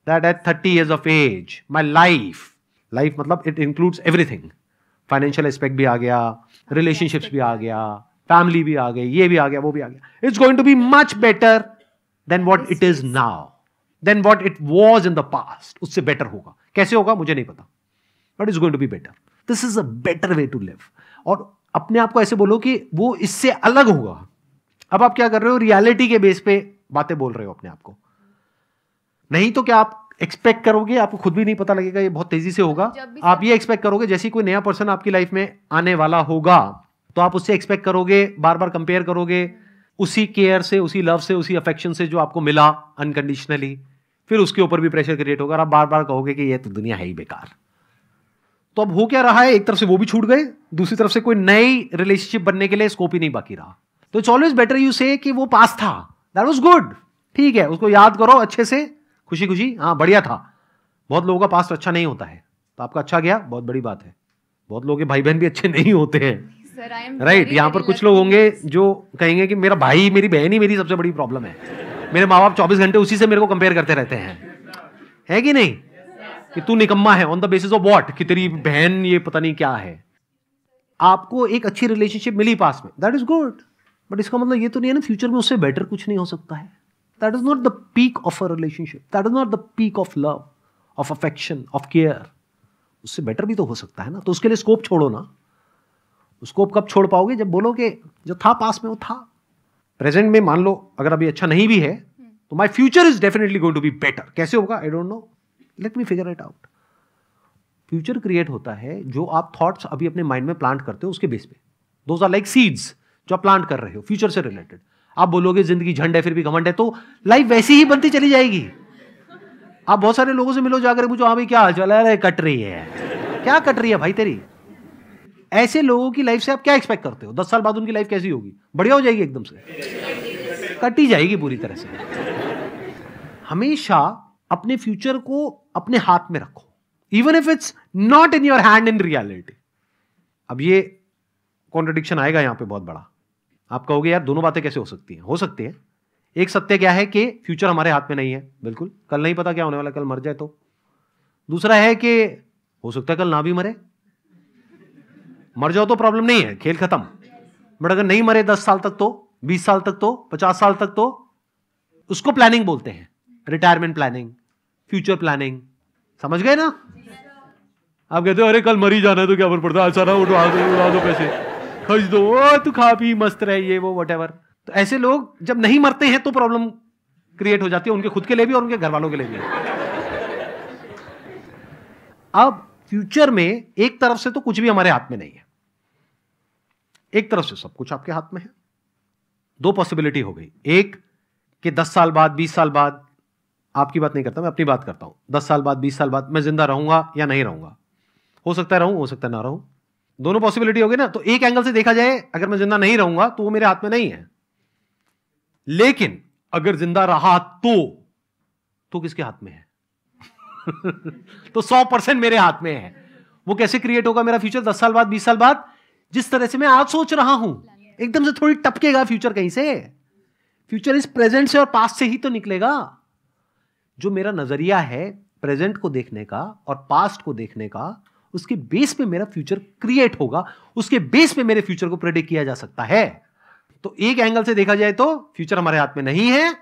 that at 30 years of age my life मतलब it includes everything, financial aspect भी आ गया, रिलेशनशिप्स भी आ गया, फैमिली भी आ गई, ये भी आ गया, वो भी आ गया, it's going to be much better than what it is now, than what it was in the past. उससे बेटर होगा, कैसे होगा मुझे नहीं पता, but it's going to be better. This is a better way to live. और अपने आप को ऐसे बोलो कि वो इससे अलग होगा। अब आप क्या कर रहे हो, रियलिटी के बेस पे बातें बोल रहे हो अपने आप को, नहीं तो क्या आप एक्सपेक्ट करोगे, आपको खुद भी नहीं पता लगेगा, ये बहुत तेजी से होगा। आप ये एक्सपेक्ट करोगे जैसे कोई नया पर्सन आपकी लाइफ में आने वाला होगा तो आप उससे एक्सपेक्ट करोगे, बार बार कंपेयर करोगे उसी केयर से, उसी लव से, उसी अफेक्शन से जो आपको मिला अनकंडीशनली, फिर उसके ऊपर भी प्रेशर क्रिएट होगा और आप बार बार कहोगे कि ये तो दुनिया है ही बेकार। तो अब हो क्या रहा है, एक तरफ से वो भी छूट गए, दूसरी तरफ से कोई नई रिलेशनशिप बनने के लिए स्कोप ही नहीं बाकी रहा। तो इट्स ऑलवेज बेटर यू से कि वो पास था, दैट वाज गुड, ठीक है, उसको याद करो अच्छे से, खुशी खुशी, हाँ बढ़िया था। बहुत लोगों का पास्ट अच्छा नहीं होता है, तो आपका अच्छा गया, बहुत बड़ी बात है। बहुत लोगों के भाई बहन भी अच्छे नहीं होते हैं, राइट? यहां पर कुछ लोग होंगे जो कहेंगे कि मेरा भाई मेरी बहन ही मेरी सबसे बड़ी प्रॉब्लम है, मेरे माँ बाप 24 घंटे उसी से मेरे को कंपेयर करते रहते हैं, है कि नहीं, कि तू निकम्मा है, on the basis of what, कि तेरी बहन ये पता नहीं क्या है। आपको एक अच्छी रिलेशनशिप मिली पास में, दैट इज गुड, बट इसका मतलब ये तो नहीं है ना फ्यूचर में उससे बेटर कुछ नहीं हो सकता है। That is not the peak of a relationship, that is not the peak of love, of affection, of care. उससे बेटर भी तो हो सकता है ना, तो उसके लिए स्कोप छोड़ो ना। स्कोप कब छोड़ पाओगे, जब बोलो कि जो था पास में वो था, प्रेजेंट में मान लो अगर अभी अच्छा नहीं भी है तो my future is definitely going to be better. कैसे होगा I don't know, let me figure it out. Future create होता है जो आप थॉट्स अभी अपने माइंड में प्लांट करते हो उसके बेस पे। दोज आर लाइक सीड्स जो आप प्लांट कर रहे हो फ्यूचर से रिलेटेड। आप बोलोगे जिंदगी झंड है फिर भी घमंड है, तो लाइफ वैसी ही बनती चली जाएगी। आप बहुत सारे लोगों से मिलो जाकर पूछो, हाँ भाई क्या हाल चाल है, कट रही है, क्या कट रही है भाई तेरी। ऐसे लोगों की लाइफ से आप क्या एक्सपेक्ट करते हो, 10 साल बाद उनकी लाइफ कैसी होगी, बढ़िया हो जाएगी एकदम से, कट ही जाएगी पूरी तरह से। हमेशा अपने फ्यूचर को अपने हाथ में रखो, even if it's not in your hand in reality. अब ये कॉन्ट्रडिक्शन आएगा यहां पे बहुत बड़ा, आप कहोगे यार दोनों बातें कैसे हो सकती हैं। हो सकती है। एक सत्य क्या है कि फ्यूचर हमारे हाथ में नहीं है, बिल्कुल, कल नहीं पता क्या होने वाला, कल मर जाए तो। दूसरा है कि हो सकता है कल ना भी मरे, मर जाओ तो प्रॉब्लम नहीं है, खेल खत्म, बट अगर नहीं मरे 10 साल तक तो, 20 साल तक तो, 50 साल तक तो, उसको प्लानिंग बोलते हैं, रिटायरमेंट प्लानिंग, फ्यूचर प्लानिंग। समझ गए ना? आप कहते हो अरे कल मरी जाना है तो क्या फर्क पड़ता है, सारा उड़ा दो पैसे खर्च दो, ओ तू खा पी मस्त रहे, ये वो व्हाटएवर। तो ऐसे लोग जब नहीं मरते हैं तो प्रॉब्लम क्रिएट हो जाती है, उनके खुद के लिए भी और उनके घर वालों के लिए भी। अब फ्यूचर में एक तरफ से तो कुछ भी हमारे हाथ में नहीं है, एक तरफ से सब कुछ आपके हाथ में है। दो पॉसिबिलिटी हो गई, एक कि 10 साल बाद, 20 साल बाद, आपकी बात नहीं करता मैं अपनी बात करता हूं, 10 साल बाद, 20 साल बाद मैं जिंदा रहूंगा या नहीं रहूंगा। हो सकता है रहूं, हो सकता है ना रहूं, दोनों पॉसिबिलिटी हो गई ना। तो एक एंगल से देखा जाए, अगर मैं जिंदा नहीं रहूंगा तो वो मेरे हाथ में नहीं है, लेकिन अगर जिंदा रहा तो किसके हाथ में है? तो 100% मेरे हाथ में है। वो कैसे क्रिएट होगा मेरा फ्यूचर 10 साल बाद, 20 साल बाद? जिस तरह से मैं आज सोच रहा हूं, एकदम से थोड़ी टपकेगा फ्यूचर कहीं से। फ्यूचर इस प्रेजेंट से और पास्ट से ही तो निकलेगा। जो मेरा नजरिया है प्रेजेंट को देखने का और पास्ट को देखने का, उसके बेस पे मेरा फ्यूचर क्रिएट होगा, उसके बेस पे मेरे फ्यूचर को प्रेडिक्ट किया जा सकता है। तो एक एंगल से देखा जाए तो फ्यूचर हमारे हाथ में नहीं है,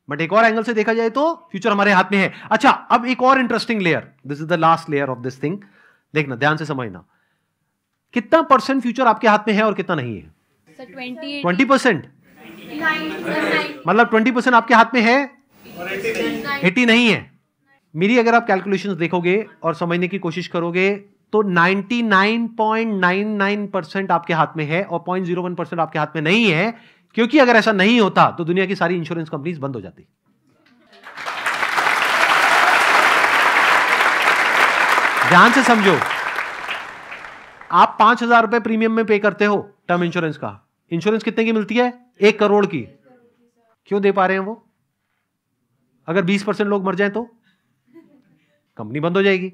बट एक और एंगल से देखा जाए तो फ्यूचर हमारे हाथ में है। अच्छा, अब एक और interesting layer, this is the last layer of this thing, देखना ध्यान से समझना। कितना परसेंट फ्यूचर आपके हाथ में है और कितना नहीं है? 20%। मतलब 20% आपके हाथ में है, 80 नहीं है। मेरी अगर आप कैलकुलेशंस देखोगे और समझने की कोशिश करोगे तो 99.99% आपके हाथ में है और 0.01% आपके हाथ में नहीं है, क्योंकि अगर ऐसा नहीं होता तो दुनिया की सारी इंश्योरेंस कंपनीज बंद हो जाती। ध्यान से समझो, आप 5,000 रुपए प्रीमियम में पे करते हो टर्म इंश्योरेंस का, इंश्योरेंस कितने की मिलती है? 1 करोड़ की। क्यों दे पा रहे हैं वो? अगर 20% लोग मर जाएं तो कंपनी बंद हो जाएगी।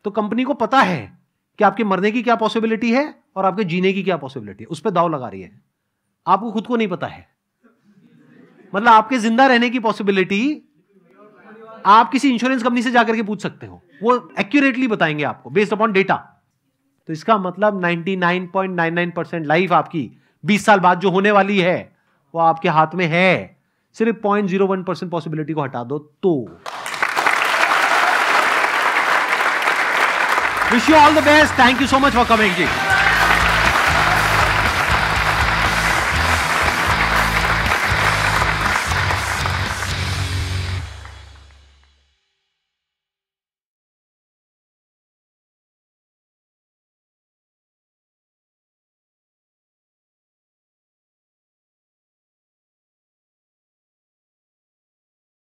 तो कंपनी को पता है कि आपके मरने की क्या पॉसिबिलिटी है और आपके जीने की क्या पॉसिबिलिटी है, उस पर दाव लगा रही है। आपको खुद को नहीं पता है। मतलब आपके जिंदा रहने की पॉसिबिलिटी आप किसी इंश्योरेंस कंपनी से जाकर के पूछ सकते हो, वो एक्यूरेटली बताएंगे आपको बेस्ड अपॉन डेटा। तो इसका मतलब 99.99% लाइफ आपकी 20 साल बाद जो होने वाली है वो आपके हाथ में है। सिर्फ 0.01% पॉसिबिलिटी को हटा दो तो। Wish you all the best. Thank you so much for coming ji.